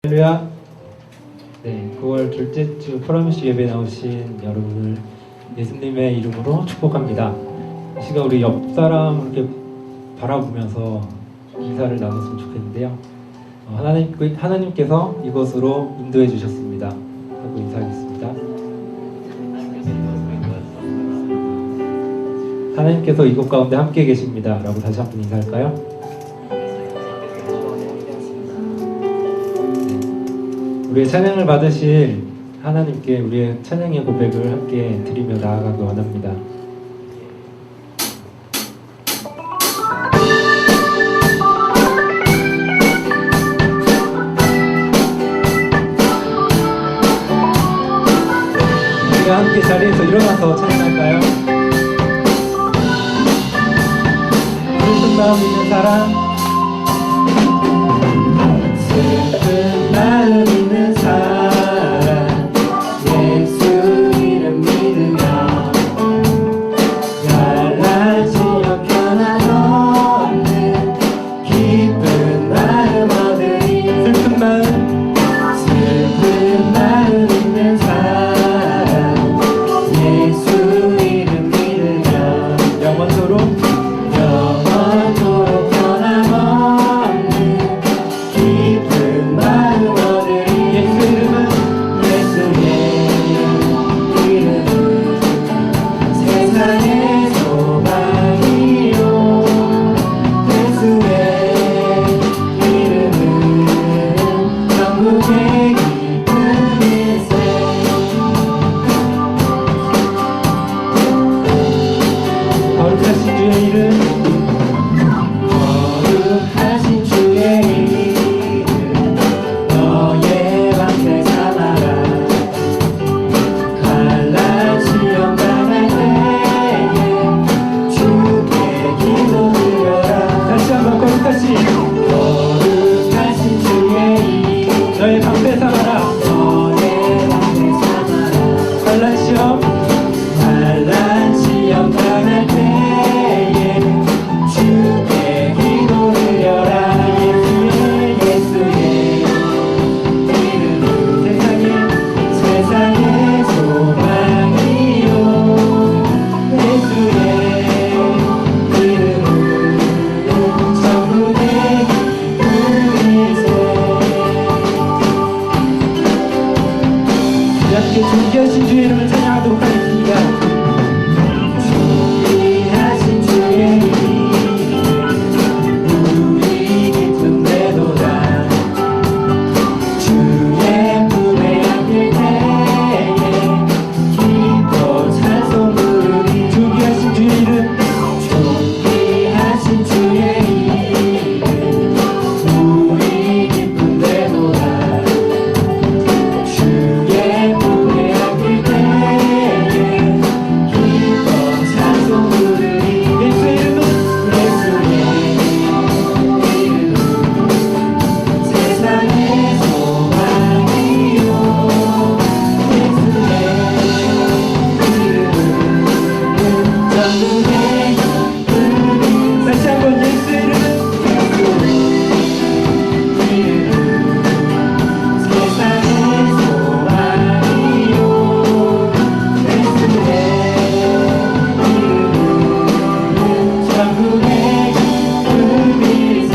할렐루야. 네, 9월 둘째 주 프로미스 예배 나오신 여러분을 예수님의 이름으로 축복합니다. 이 시간 우리 옆 사람 이렇게 바라보면서 인사를 나눴으면 좋겠는데요. 하나님께서 이곳으로 인도해 주셨습니다. 하고 인사하겠습니다. 하나님께서 이곳 가운데 함께 계십니다. 라고 다시 한번 인사할까요? 우리의 찬양을 받으실 하나님께 우리의 찬양의 고백을 함께 드리며 나아가기 원합니다. 우리가 함께 자리에서 일어나서 찬양할까요? 슬픈 마음 있는 사람, 슬픈 마음 있는 사람, 예수 이름 믿으며 갈라지어 변함없는 기쁜 마음 얻으리. 슬픈 마음 있는 사람, 예수 이름 믿으며 영원토록 변함없는 기쁜 마음 얻으리. 예수 이름은 세상의 소망이요, 예수의 이름은 천국의 기쁨일세. 거룩하신 주의 이름, 거룩하신 주의 이름 너의 방패 삼아라. 갈라지어 나갈 때에 주께 기도드려라. 다시 한번 거룩하신 주의 이름 너의 방패 삼아라. 너의 방패 삼아라. 갈라지어 나갈 때에 주께 기도드려라. 예수의 이름은 세상의 소망이요, 예수의 이름은 천국의 기쁨일세. 함께 존귀하신 주의 이름을 찬양하도록 하겠습니다. 존귀하신 주의 이름 우리 기쁨 되도다. 주의 품에 안길 때에 기뻐 찬송 부르리. 존귀하신 주의 이름, 존귀하신 주의 이름 우리 기쁨 되도다. 주의 품에 안길 때에 기뻐 찬송 부르리. 예수의 이름은 세상의 소망이요, 예수의 이름은 천국의 기쁨이. 다시 한번 예수의 이름은 세상의 소망이요, 예수의 이름은 천국의 기쁨일세.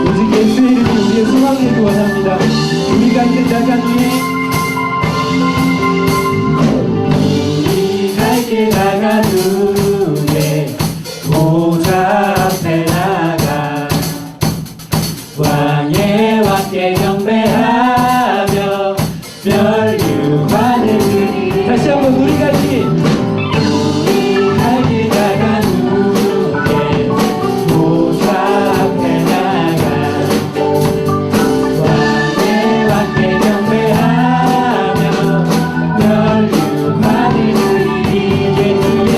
오직 예수의 이름이 우리의 소망이기 원합니다. 우리가 있는 자간 위에 우리 갈 길 나간 후에 보좌 앞에 나가 왕의 왕께 경배하며 멸류관을 드리리. 다시 한번 우리 갈 길 나간 후에 보좌 앞에 나가 왕의 왕께 경배하며 멸류관을 드리리. 예수의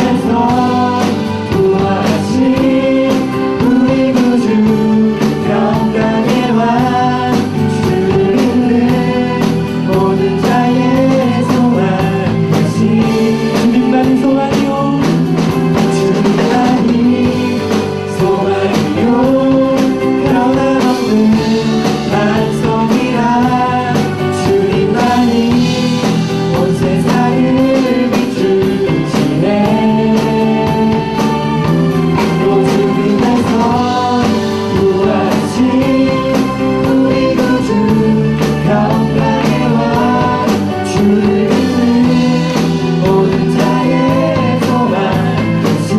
죽음에서 부활하신 우리 구주 평강의 왕 주를 믿는 모든 자의 소망 되신 주님만이 소망이요 주님만이 소망이요 변함없는 반성이라 주님만이 온 세상을 비추시네 또 주님에서 부활하신 우리 구주 평강의 왕 주를 믿는 모든 자의 소망 되신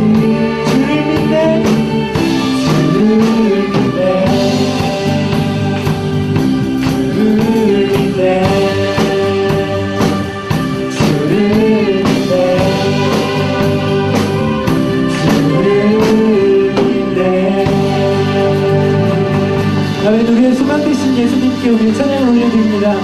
주를 믿네 주를 믿네 주를 믿네 주를 믿네 주를 믿네 아멘. 우리의 소망 되신 예수님께 우리 찬양을 올려드립니다.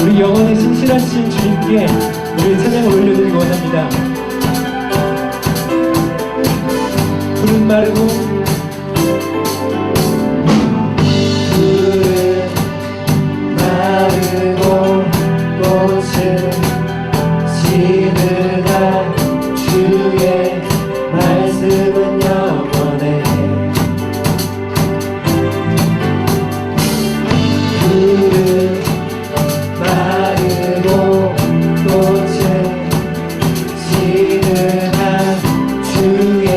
우리 영원히 신실하신 주님께 우리의 찬양을 올려드리고 원합니다. 푸른 마르고 푸른 마르고 꽃을 지느라 주의 말씀은 영원해 푸른 마르고 꽃을 지느라 주의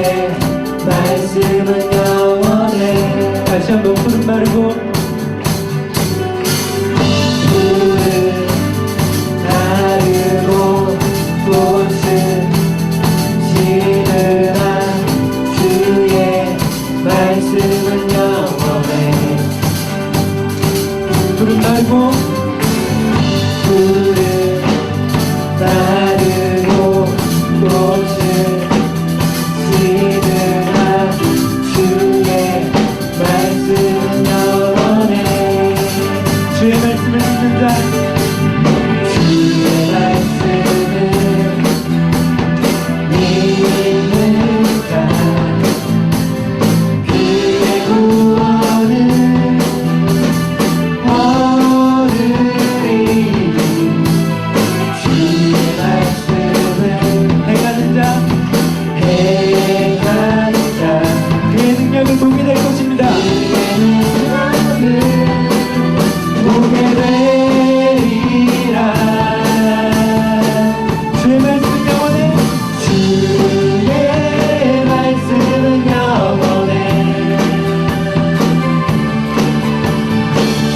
말씀은 영원해 다시 한번 푸른 마르고 푸른 마르고 꽃을 지느라 주의 말씀은 영원해 푸른 마르고 푸른 마르고 꽃을 지느라 주의 말씀은 영원해 주의 말씀을 듣는 자 주의 말씀을 믿는 자 그의 구원은 얻으리 주의 말씀을 행하는 자 행하는 자 그의 능력을 보게 될 것입니다. 보게 되리라 주의 말씀은 영원해 주의 말씀은 영원해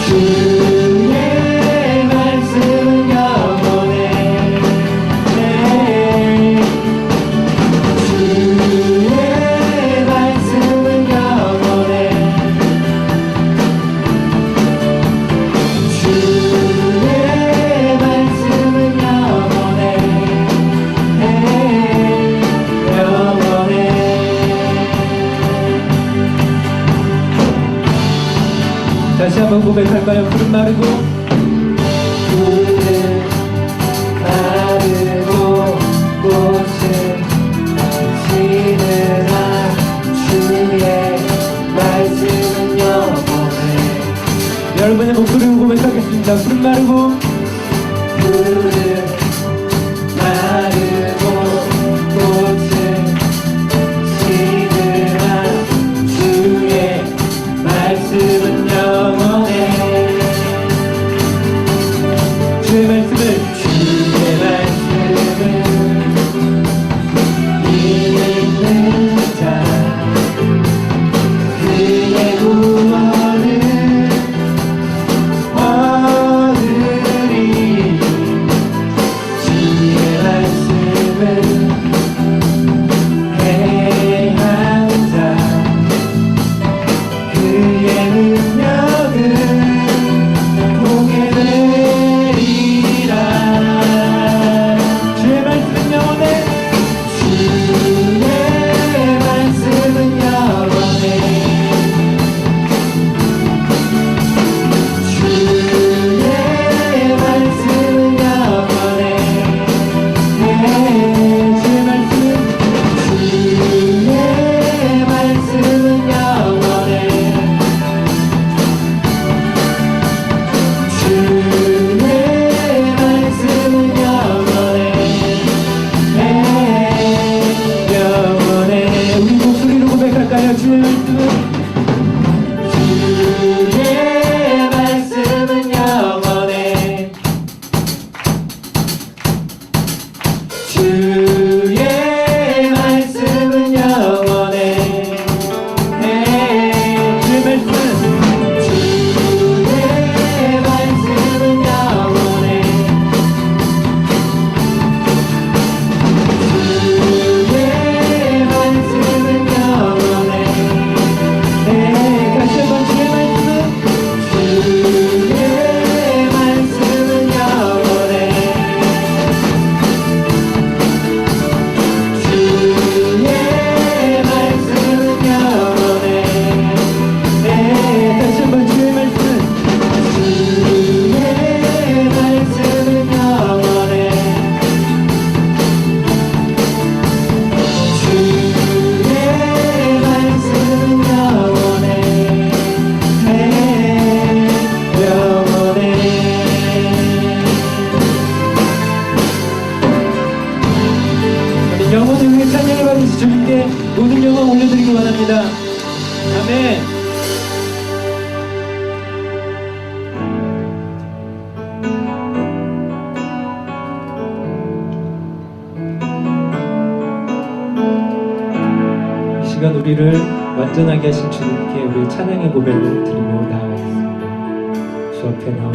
주의 말씀은 영원해 주의 말씀은 영원해 주의 말씀은 영원해 영원해 다시 한번 고백할까요? 푸른 마르고 푸른 마르고 꽃을 지느라 주의 말씀은 영원해 여러분의 목소리로 고백하겠습니다. 푸른 마르고 푸른 마르고 꽃을 지느라 주의 말씀은 영원해 주의 말씀을 주의 말씀을 믿는 자 그의 구원은 얻으리 우리를 완전하게 하신 주님께 우리 찬양의 고백을 드리며 나아가겠습니다. 주 앞에 나와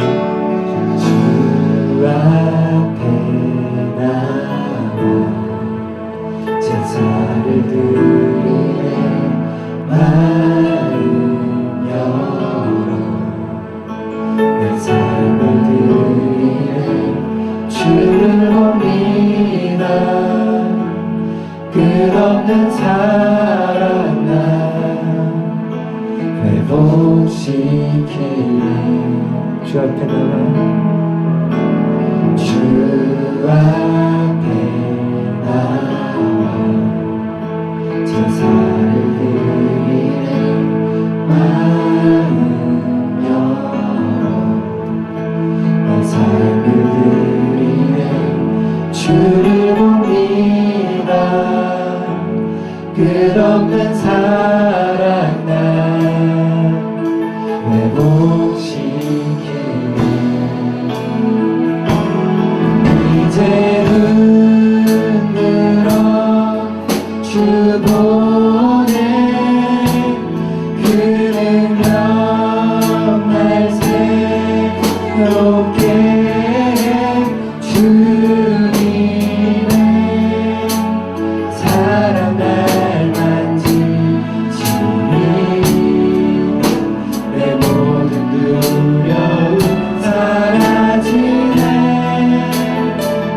주 앞에 나와 제사를 드리네 마음 열어 내 삶을 드리네 주를 봅니다 끝없는 사랑 나 회복시키네 주 앞에 나와 주 앞에 나와 제사를 드리네 마음 열어 내 삶을 드리네 주를 봅니다 끝없는 사랑 나 회복시키네 이제는 들어 주 보내 그 능력 날 새롭게 해 주님의 사랑 날 만지시니 내 모든 두려움 사라지네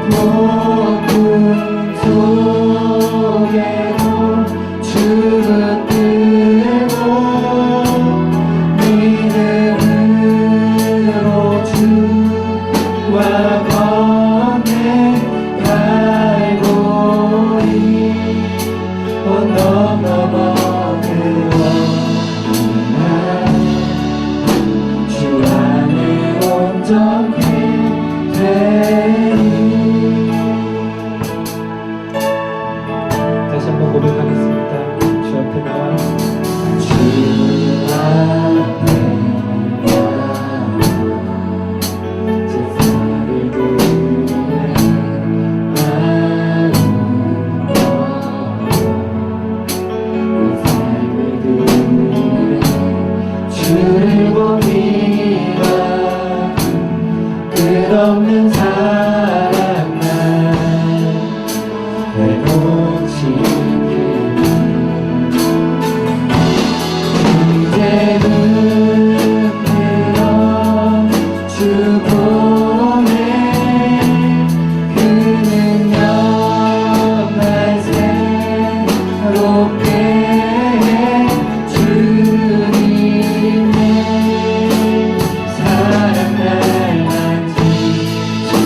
폭풍 속에도 주 붙들고 믿음으로 주와 건네 갈고리 언덕 넘어 그원한 주 안에 온전히 되리 다시 한번 고백하겠습니다. 주 앞에 나와 주 앞에 나와 제사를 드리네 마음 열어 내 삶을 드리네 주를 봅니다 끝없는 사랑 날 회복시키네 이제는 들어 주 보내 그 능력 날 새롭게 해 주님의 사랑 날 만지시니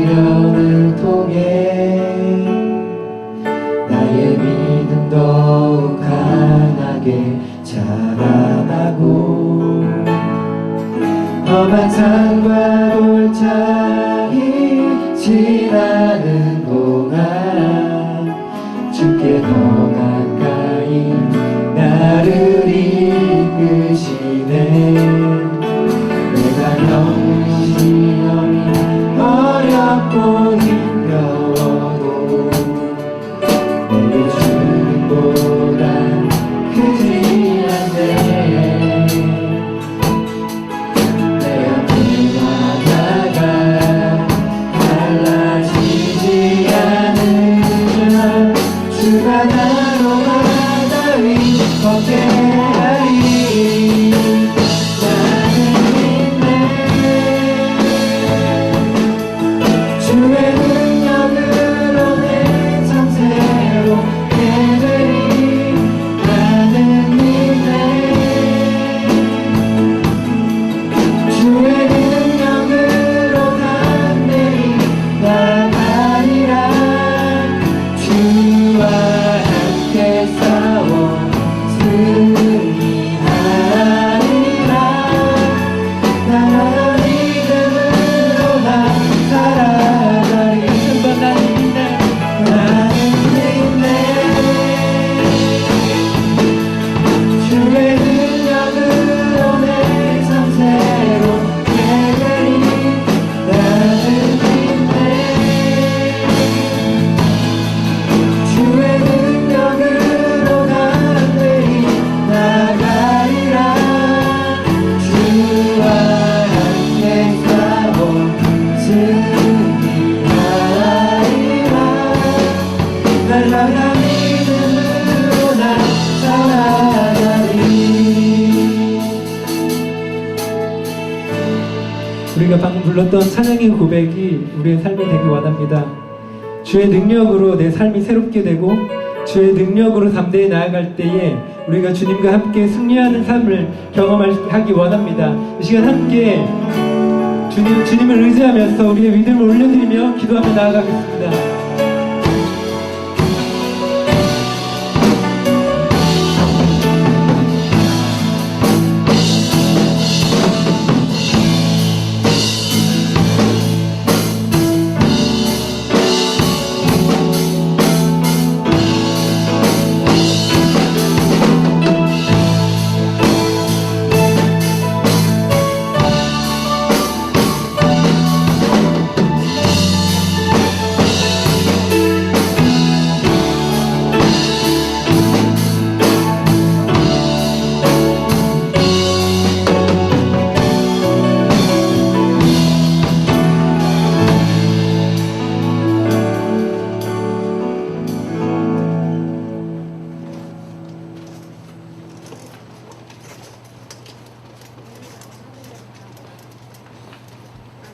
시련을 통해 나의 믿음 더욱 강하게 자라나고 험한 산과 골짜기 지나는 동안 주께 더 가까이 나를 이끄시네. 내가 너무 시험이 어렵고 힘겨워도 내 주님보다 크지 않네. 내 앞에 바다가 달라지지 않으면 주가 나로 바다 위 걷게하리. 주의 능력으로 내 삶 새롭게 되리. 나는 믿네. 주의 능력으로 담대히 나가리라. 주와 함께 싸워 승리하리라. 나의 믿음으로 나 살아가리. 나는 믿네. 주의 능력으로 내 삶 새롭게 되리. 나는 믿네. 주의 능력으로 담대히 나가리라. 주와 함께 싸워 승리하리라. 날마다 믿음으로 나 살아가리. 우리가 방금 불렀던 찬양의 고백이 우리의 삶이 되길 원합니다. 주의 능력으로 내 삶이 새롭게 되고 주의 능력으로 담대히 나아갈 때에 우리가 주님과 함께 승리하는 삶을 경험하기 원합니다. 이 시간 함께 주님을 의지하면서 우리의 믿음을 올려드리며 기도하며 나아가겠습니다.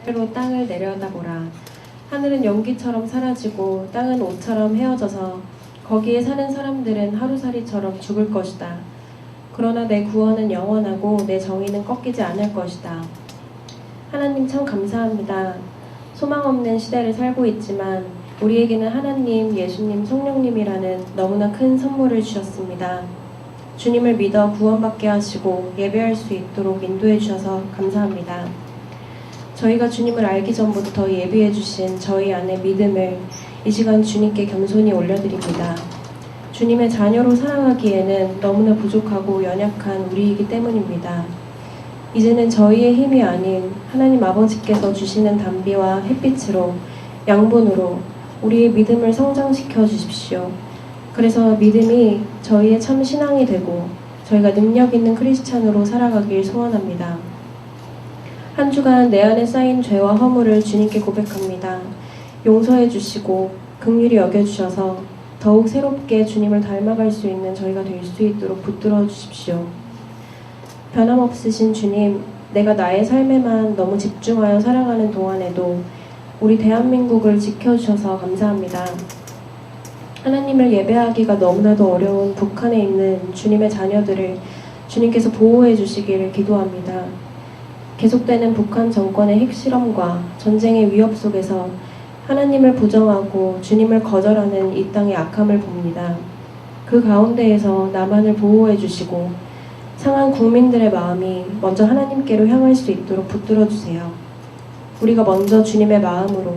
하늘로 땅을 내려다보라. 하늘은 연기처럼 사라지고 땅은 옷처럼 헤어져서 거기에 사는 사람들은 하루살이처럼 죽을 것이다. 그러나 내 구원은 영원하고 내 정의는 꺾이지 않을 것이다. 하나님 참 감사합니다. 소망 없는 시대를 살고 있지만 우리에게는 하나님, 예수님, 성령님이라는 너무나 큰 선물을 주셨습니다. 주님을 믿어 구원받게 하시고 예배할 수 있도록 인도해 주셔서 감사합니다. 저희가 주님을 알기 전부터 예비해 주신 저희 안의 믿음을 이 시간 주님께 겸손히 올려드립니다. 주님의 자녀로 살아가기에는 너무나 부족하고 연약한 우리이기 때문입니다. 이제는 저희의 힘이 아닌 하나님 아버지께서 주시는 담비와 햇빛으로 양분으로 우리의 믿음을 성장시켜 주십시오. 그래서 믿음이 저희의 참 신앙이 되고 저희가 능력 있는 크리스찬으로 살아가길 소원합니다. 한 주간 내 안에 쌓인 죄와 허물을 주님께 고백합니다. 용서해 주시고 긍휼히 여겨주셔서 더욱 새롭게 주님을 닮아갈 수 있는 저희가 될 수 있도록 붙들어 주십시오. 변함없으신 주님, 내가 나의 삶에만 너무 집중하여 살아가는 동안에도 우리 대한민국을 지켜주셔서 감사합니다. 하나님을 예배하기가 너무나도 어려운 북한에 있는 주님의 자녀들을 주님께서 보호해 주시기를 기도합니다. 계속되는 북한 정권의 핵실험과 전쟁의 위협 속에서 하나님을 부정하고 주님을 거절하는 이 땅의 악함을 봅니다. 그 가운데에서 나만을 보호해 주시고 상한 국민들의 마음이 먼저 하나님께로 향할 수 있도록 붙들어 주세요. 우리가 먼저 주님의 마음으로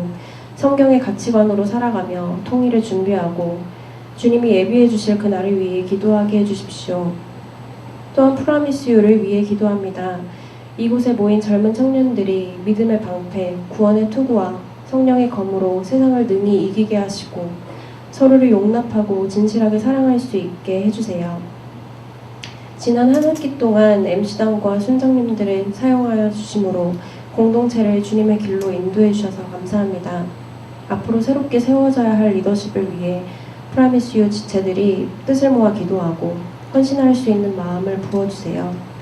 성경의 가치관으로 살아가며 통일을 준비하고 주님이 예비해 주실 그날을 위해 기도하게 해주십시오. 또한 프라미스유를 위해 기도합니다. 이곳에 모인 젊은 청년들이 믿음의 방패, 구원의 투구와 성령의 검으로 세상을 능히 이기게 하시고 서로를 용납하고 진실하게 사랑할 수 있게 해주세요. 지난 한 학기 동안 MC단과 순장님들을 사용하여 주심으로 공동체를 주님의 길로 인도해 주셔서 감사합니다. 앞으로 새롭게 세워져야 할 리더십을 위해 프라미스유 지체들이 뜻을 모아 기도하고 헌신할 수 있는 마음을 부어주세요.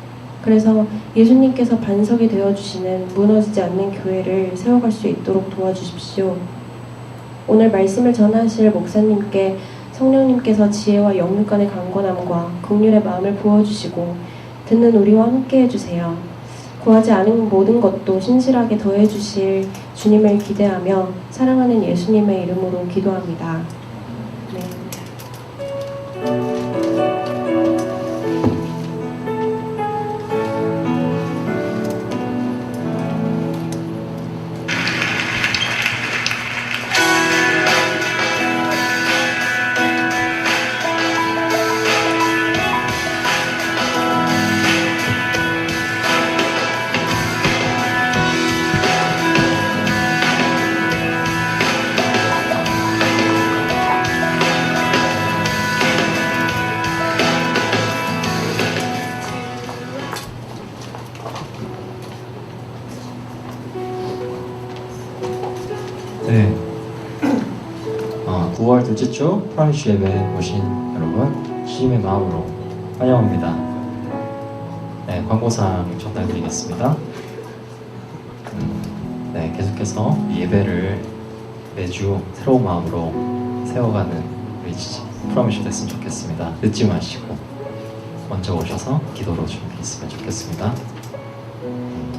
그래서 예수님께서 반석이 되어주시는 무너지지 않는 교회를 세워갈 수 있도록 도와주십시오. 오늘 말씀을 전하실 목사님께 성령님께서 지혜와 영육간의 강건함과 긍휼의 마음을 부어주시고 듣는 우리와 함께 해주세요. 구하지 않은 모든 것도 신실하게 더해주실 주님을 기대하며 사랑하는 예수님의 이름으로 기도합니다. 네. 네. 9월 둘째 주 프라미스 예배에 오신 여러분 주님의 마음으로 환영합니다. 네, 광고사항 전달드리겠습니다. 네, 계속해서 이 예배를 매주 새로운 마음으로 세워가는 우리 프라미스 됐으면 좋겠습니다. 늦지 마시고 먼저 오셔서 기도로 준비했으면 좋겠습니다.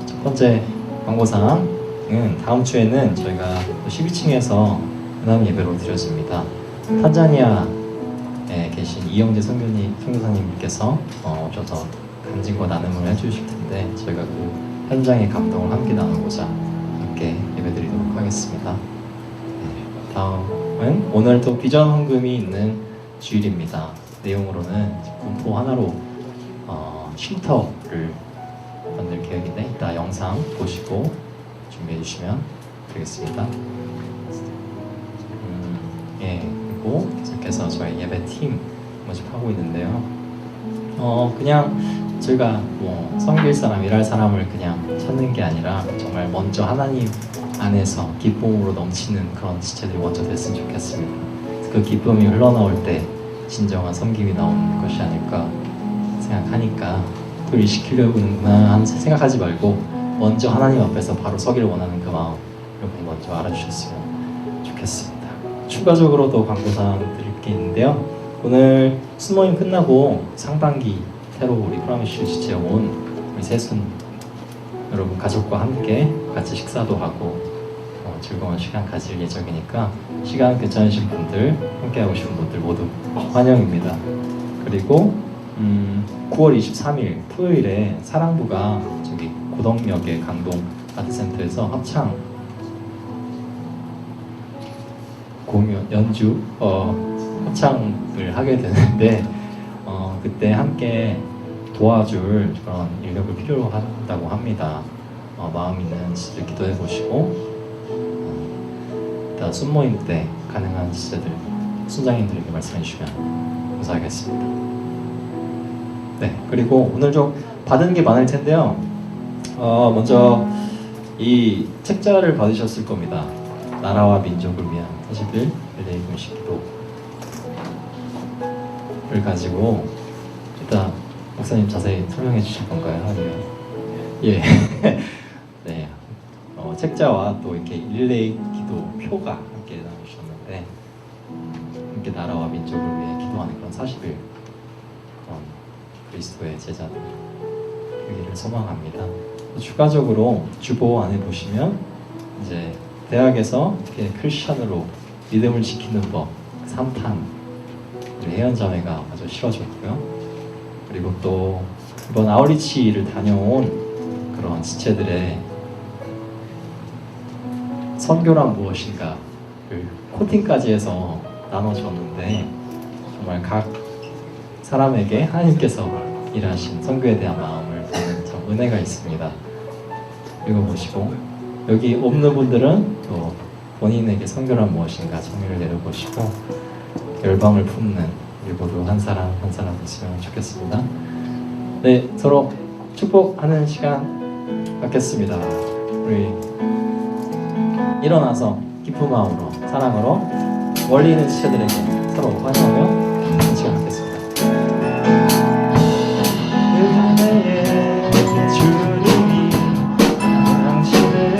첫 번째 광고사항 다음 주에는 저희가 12층에서 은암 예배로 드려집니다. 탄자니아에 계신 이영재 선교사님께서 오셔서 간증과 나눔을 해주실 텐데 저희가 그 현장의 감동을 함께 나누고자 함께 예배드리도록 하겠습니다. 네, 다음은 오늘 또 비전 헌금이 있는 주일입니다. 내용으로는 분포 하나로 쉼터를 만들 계획인데 이따 영상 보시고 준비해 주시면 되겠습니다. 그리고 계속해서 저희 예배팀 모집하고 있는데요. 그냥 저희가 뭐 섬길 사람, 일할 사람을 그냥 찾는 게 아니라 정말 먼저 하나님 안에서 기쁨으로 넘치는 그런 지체들이 먼저 됐으면 좋겠습니다. 그 기쁨이 흘러나올 때 진정한 섬김이 나오는 것이 아닐까 생각하니까 또 일 시키려고는구나 생각하지 말고 먼저 하나님 앞에서 바로 서기를 원하는 그 마음 여러분 먼저 알아주셨으면 좋겠습니다. 추가적으로 또 광고사항 드릴 게 있는데요. 오늘 순모임 끝나고 상반기 새로 우리 프라미스 지체에 온 우리 새순 여러분 가족과 함께 같이 식사도 하고 즐거운 시간 가질 예정이니까 시간 괜찮으신 분들 함께 하고 싶은 분들 모두 환영입니다. 그리고 9월 23일 토요일에 사랑부가 저기 고덕역의 강동 아트센터에서 합창 공연 연주 합창을 하게 되는데 그때 함께 도와줄 그런 인력을 필요로 한다고 합니다. 마음 있는 지들 기도해 보시고 이따 순모임 때 가능한 지체들 순장님들에게 말씀해 주시면 감사하겠습니다. 네, 그리고 오늘 좀 받은 게 많을 텐데요. 먼저 이 책자를 받으셨을 겁니다. 나라와 민족을 위한 40일 LA 군식 기도를 가지고 일단 목사님 자세히 설명해 주실 건가요? 아니면 예, 네, 책자와 또 이렇게 일레이 기도 표가 함께 나오셨는데 함께 나라와 민족을 위해 기도하는 그런 40일 그런 그리스도의 제자들 되기를 소망합니다. 추가적으로 주보 안에 보시면 이제 대학에서 이렇게 크리스천으로 믿음을 지키는 법 3탄 우리 혜연 자매가 아주 실어줬고요. 그리고 또 이번 아우리치를 다녀온 그런 지체들의 선교란 무엇인가를 코팅까지 해서 나눠줬는데 정말 각 사람에게 하나님께서 일하신 선교에 대한 마음을 보는 참 은혜가 있습니다. 읽어보시고 여기 없는 분들은 또 본인에게 선교란 무엇인가 정의를 내려보시고 열방을 품는 우리 모두 한 사람 한 사람 됐으면 좋겠습니다. 네, 서로 축복하는 시간 갖겠습니다. 우리 일어나서 기쁜 마음으로 사랑으로 멀리 있는 지체들에게 서로 환영하며 한 시간 갖겠습니다. 은혜의 주님이 당신을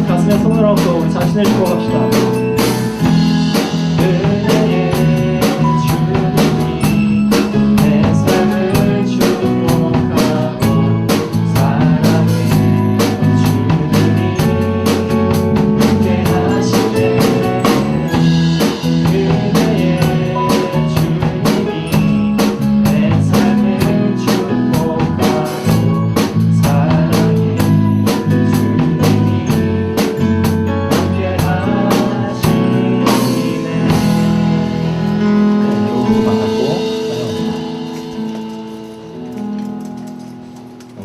가슴에 손을 얹고 우리 자신을 축복합시다. 은혜의 주님이 내 삶을 축복하고 사랑의 주님이 함께 하시네. 은혜의 주님이 내 삶을 축복하고 사랑의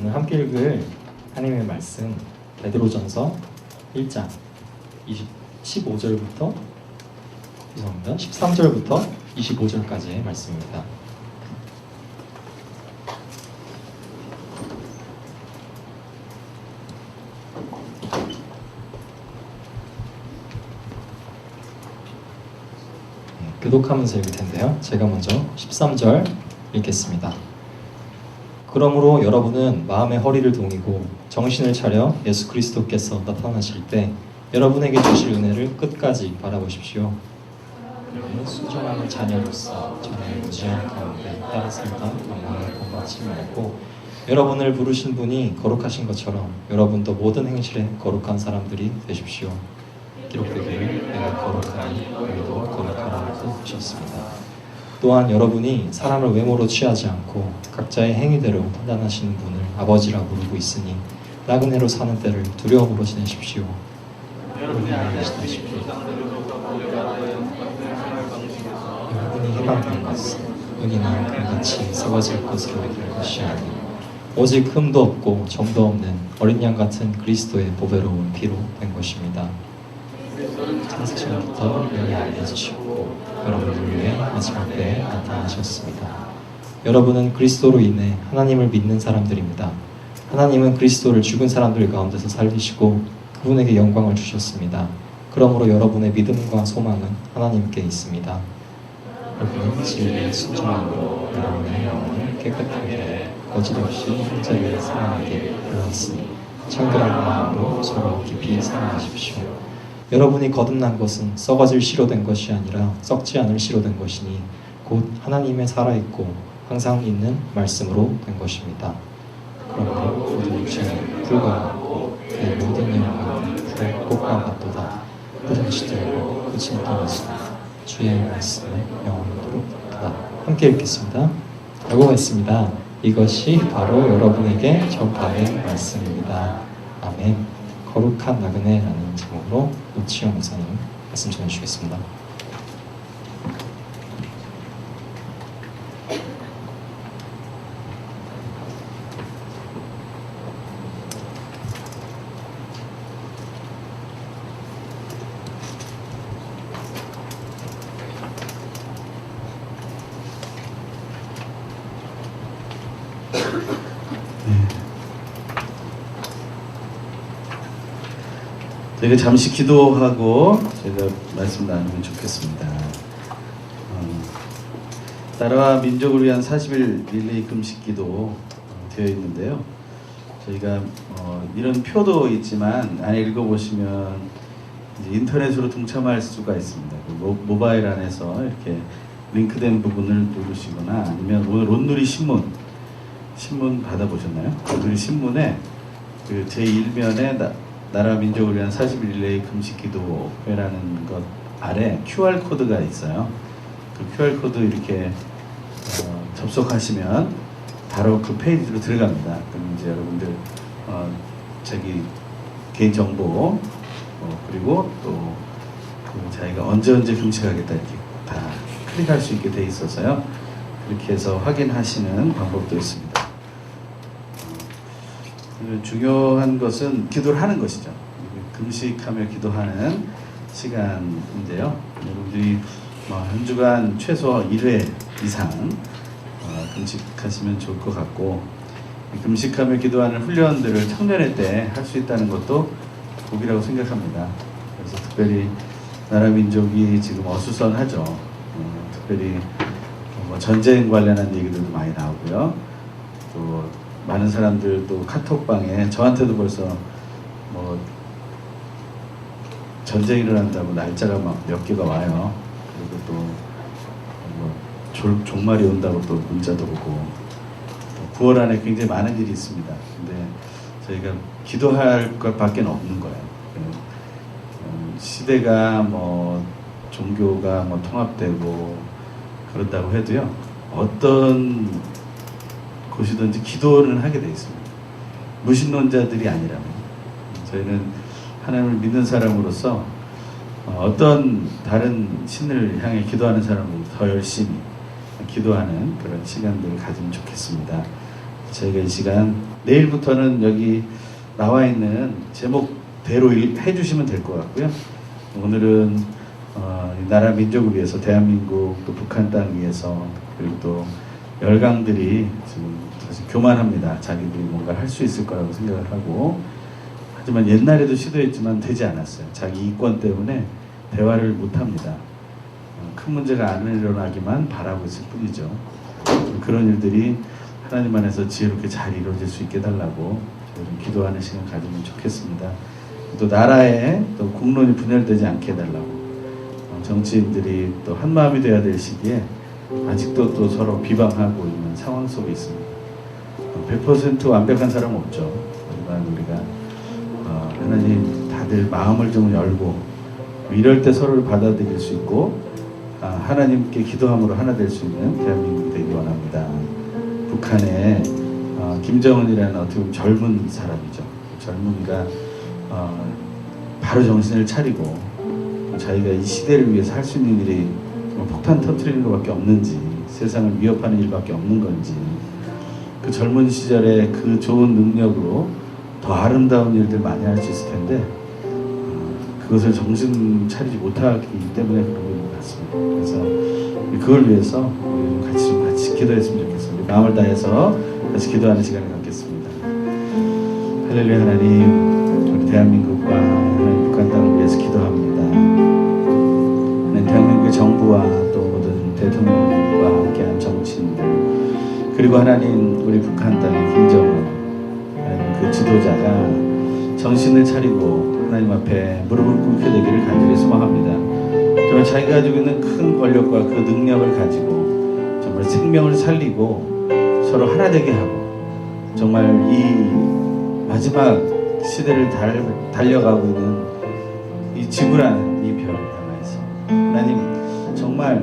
오늘 함께 읽을 하나님의 말씀 베드로전서 1장 15절부터 13절부터 25절까지의 말씀입니다. 교독하면서 읽을 텐데요. 제가 먼저 13절 읽겠습니다. 그러므로 여러분은 마음의 허리를 동이고 정신을 차려 예수 그리스도께서 나타나실 때 여러분에게 주실 은혜를 끝까지 바라보십시오. 여러분은 순종하는 자녀로서 전에 무지한 가운데 따라 살다 영광을 본받지 말고 여러분을 부르신 분이 거룩하신 것처럼 여러분도 모든 행실에 거룩한 사람들이 되십시오. 기록되기를 내가 거룩하니 너희도 거룩하라고 하셨습니다. 또한 여러분이 사람을 외모로 취하지 않고 각자의 행위대로 판단하시는 분을 아버지라 부르고 있으니 나그네로 사는 때를 두려움으로 지내십시오. 여러분이 해방된 것은 은이나 금같이 썩어질 것으로 될 것이 아니오 오직 흠도 없고 점도 없는 어린 양 같은 그리스도의 보배로운 피로 된 것입니다. 창세전부터 여기 알려주셨고 여러분을 위해 마지막 때에 나타나셨습니다. 여러분은 그리스도로 인해 하나님을 믿는 사람들입니다. 하나님은 그리스도를 죽은 사람들 가운데서 살리시고 그분에게 영광을 주셨습니다. 그러므로 여러분의 믿음과 소망은 하나님께 있습니다. 여러분은 진리에 순종함으로 여러분의 영혼을 깨끗하게 거짓없이 형제를 사랑하게 되었으니 청결한 마음으로 서로 깊이 사랑하십시오. 여러분이 거듭난 것은 썩어질 씨로 된 것이 아니라 썩지 않을 씨로 된 것이니 곧 하나님의 살아있고 항상 있는 말씀으로 된 것입니다. 그러므로 모든 육체는 불과하고 그 모든 영광은 불의 꽃과 같도다. 모든 시들고 끝이 떠났으나 주의 말씀을 영원토록 듣다. 함께 읽겠습니다. 라고 했습니다. 이것이 바로 여러분에게 전파된 말씀입니다. 아멘. 거룩한 나그네라는 제목으로 노치영 목사님 말씀 전해주시겠습니다. 저희가 잠시 기도하고 저희가 말씀 나누면 좋겠습니다. 나라와 민족을 위한 40일 릴레이 금식 기도 되어 있는데요. 저희가 이런 표도 있지만 안에 읽어보시면 이제 인터넷으로 동참할 수가 있습니다. 모바일 안에서 이렇게 링크된 부분을 누르시거나 아니면 오늘 온누리 신문 받아보셨나요? 온누리 신문에 그 제1면에 나라 민족을 위한 40일 릴레이 금식 기도회라는 것 아래 QR 코드가 있어요. 그 QR 코드 이렇게 접속하시면 바로 그 페이지로 들어갑니다. 그럼 이제 여러분들 자기 개인 정보 그리고 또 그 자기가 언제 금식하겠다 이렇게 다 클릭할 수 있게 돼 있어서요. 그렇게 해서 확인하시는 방법도 있습니다. 중요한 것은 기도를 하는 것이죠. 금식하며 기도하는 시간인데요. 여러분들이 한 주간 최소 1회 이상 금식하시면 좋을 것 같고, 금식하며 기도하는 훈련들을 청년회 때 할 수 있다는 것도 복이라고 생각합니다. 그래서 특별히 나라 민족이 지금 어수선하죠. 특별히 전쟁 관련한 얘기들도 많이 나오고요. 또 많은 사람들도 카톡방에 저한테도 벌써 전쟁이 일어난다고 날짜가 막 몇 개가 와요. 그리고 또 종말이 온다고 또 문자도 오고, 9월 안에 굉장히 많은 일이 있습니다. 근데 저희가 기도할 것밖에 없는 거예요. 시대가 종교가 통합되고 그런다고 해도요, 어떤 곳이든지 기도는 하게 돼 있습니다. 무신론자들이 아니라면. 저희는 하나님을 믿는 사람으로서 어떤 다른 신을 향해 기도하는 사람보다 더 열심히 기도하는 그런 시간들을 가지면 좋겠습니다. 저희가 이 시간, 내일부터는 여기 나와 있는 제목대로 해주시면 될 것 같고요. 오늘은 나라 민족을 위해서, 대한민국 또 북한 땅 위해서, 그리고 또 열강들이 지금 사실 교만합니다. 자기들이 뭔가 할 수 있을 거라고 생각을 하고, 하지만 옛날에도 시도했지만 되지 않았어요. 자기 이권 때문에 대화를 못합니다. 큰 문제가 안 일어나기만 바라고 있을 뿐이죠. 그런 일들이 하나님 안에서 지혜롭게 잘 이루어질 수 있게 해달라고 저희는 기도하는 시간 가지면 좋겠습니다. 또 나라에 또 국론이 분열되지 않게 해달라고, 정치인들이 또 한마음이 돼야 될 시기에 아직도 또 서로 비방하고 있는 상황 속에 있습니다. 100% 완벽한 사람은 없죠. 하지만 우리가 하나님 다들 마음을 좀 열고 이럴 때 서로를 받아들일 수 있고 하나님께 기도함으로 하나 될 수 있는 대한민국이 되기 원합니다. 북한에 김정은이라는 어떻게 보면 젊은 사람이죠. 젊은이가 바로 정신을 차리고 자기가 이 시대를 위해서 할 수 있는 일이 폭탄 터뜨리는 것밖에 없는지, 세상을 위협하는 일밖에 없는 건지, 그 젊은 시절에 그 좋은 능력으로 더 아름다운 일들 많이 할 수 있을 텐데 그것을 정신 차리지 못하기 때문에 그런 것 같습니다. 그래서 그걸 위해서 같이 기도했으면 좋겠습니다. 마음을 다해서 같이 기도하는 시간을 갖겠습니다. 할렐루야. 하나님, 우리 대한민국과 하나님 북한 땅을 위해서 기도합니다. 하나님, 대한민국의 정부와 또 모든 대통령과 함께한 정치인들, 그리고 하나님 우리 북한 땅의 김정은 그 지도자가 정신을 차리고 하나님 앞에 무릎을 꿇게 되기를 간절히 소망합니다. 정말 자기가 가지고 있는 큰 권력과 그 능력을 가지고 정말 생명을 살리고 서로 하나 되게 하고, 정말 이 마지막 시대를 달려가고 있는 이 지구라는 이 별을 향해서 하나님 정말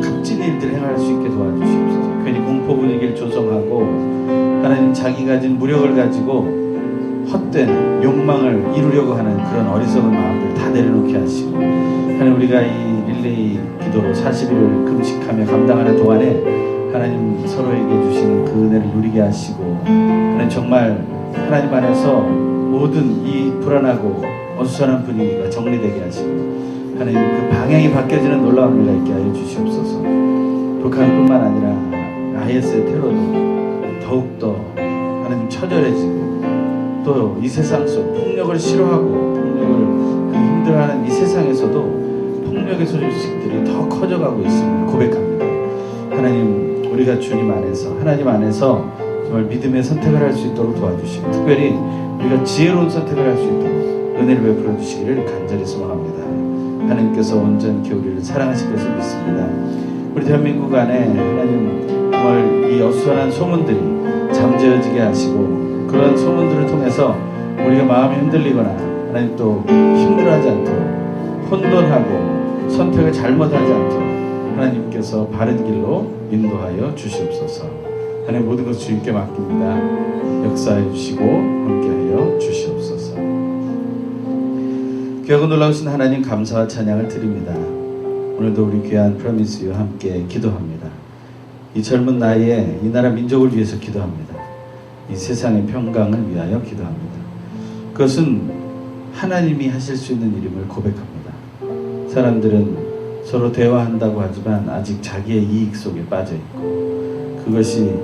값진 일들 행할 수 있게 도와주시옵소서. 괜히 공포 분위기를 조성하고 하나님 자기 가진 무력을 가지고 헛된 욕망을 이루려고 하는 그런 어리석은 마음들 다 내려놓게 하시고, 하나님 우리가 이 릴레이 기도로 40일을 금식하며 감당하는 동안에 하나님 서로에게 주시는 그 은혜를 누리게 하시고, 하나님 정말 하나님 안에서 모든 이 불안하고 어수선한 분위기가 정리되게 하시고, 하나님 그 방향이 바뀌어지는 놀라운 은혜가 있게 하여 주시옵소서. 북한뿐만 아니라 IS의 테러도 더욱더 하나님 처절해지고, 또 이 세상 속 폭력을 싫어하고 폭력을 힘들어하는 이 세상에서도 폭력의 소식들이 더 커져가고 있음을 고백합니다. 하나님 우리가 주님 안에서, 하나님 안에서 정말 믿음의 선택을 할 수 있도록 도와주시고, 특별히 우리가 지혜로운 선택을 할 수 있도록 은혜를 베풀어 주시기를 간절히 소망합니다. 하나님께서 온전히 우리를 사랑하실 것을 믿습니다. 우리 대한민국 안에 하나님 정말 이 어수선한 소문들이 잠재워지게 하시고, 그런 소문들을 통해서 우리가 마음이 흔들리거나 하나님 또 힘들어하지 않도록, 혼돈하고 선택을 잘못하지 않도록 하나님께서 바른 길로 인도하여 주시옵소서. 하나님 모든 것을 주님께 맡깁니다. 역사해 주시고 함께하여 주시옵소서. 귀하고 놀라우신 하나님 감사와 찬양을 드립니다. 오늘도 우리 귀한 프로미스와 함께 기도합니다. 이 젊은 나이에 이 나라 민족을 위해서 기도합니다. 이 세상의 평강을 위하여 기도합니다. 그것은 하나님이 하실 수 있는 일임을 고백합니다. 사람들은 서로 대화한다고 하지만 아직 자기의 이익 속에 빠져 있고, 그것이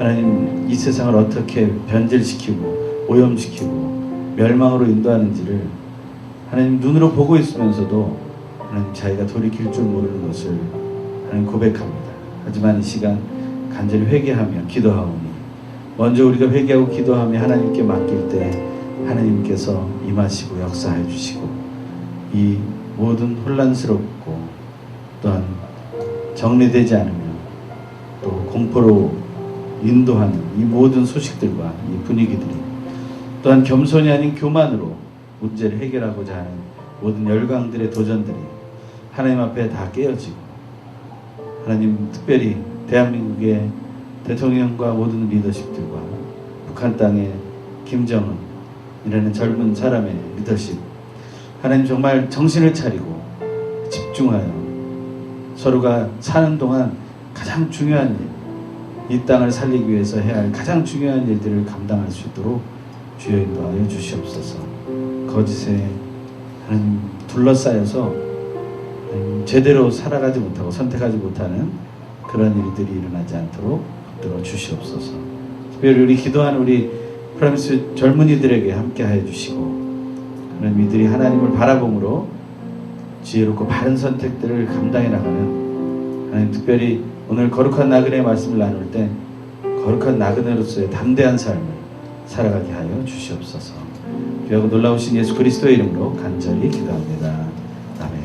하나님 이 세상을 어떻게 변질시키고 오염시키고 멸망으로 인도하는지를 하나님 눈으로 보고 있으면서도 하나님 자기가 돌이킬 줄 모르는 것을 하나님 고백합니다. 하지만 이 시간 간절히 회개하며 기도하오니, 먼저 우리가 회개하고 기도하며 하나님께 맡길 때 하나님께서 임하시고 역사해 주시고, 이 모든 혼란스럽고 또한 정리되지 않으며 또 공포로 인도하는 이 모든 소식들과 이 분위기들이, 또한 겸손이 아닌 교만으로 문제를 해결하고자 하는 모든 열강들의 도전들이 하나님 앞에 다 깨어지고, 하나님 특별히 대한민국의 대통령과 모든 리더십들과 북한 땅의 김정은이라는 젊은 사람의 리더십, 하나님 정말 정신을 차리고 집중하여 서로가 사는 동안 가장 중요한 일, 이 땅을 살리기 위해서 해야 할 가장 중요한 일들을 감당할 수 있도록 주여 인도하여 주시옵소서. 거짓에 하나님 둘러싸여서 하나님 제대로 살아가지 못하고 선택하지 못하는 그런 일들이 일어나지 않도록 붙들어 주시옵소서. 특별히 우리 기도하는 우리 프라미스 젊은이들에게 함께하여 주시고, 하나님 이들이 하나님을 바라봄으로 지혜롭고 바른 선택들을 감당해 나가는, 하나님 특별히 오늘 거룩한 나그네의 말씀을 나눌 때 거룩한 나그네로서의 담대한 삶을 살아가게 하여 주시옵소서. 귀하고 놀라우신 예수 그리스도의 이름으로 간절히 기도합니다. 아멘.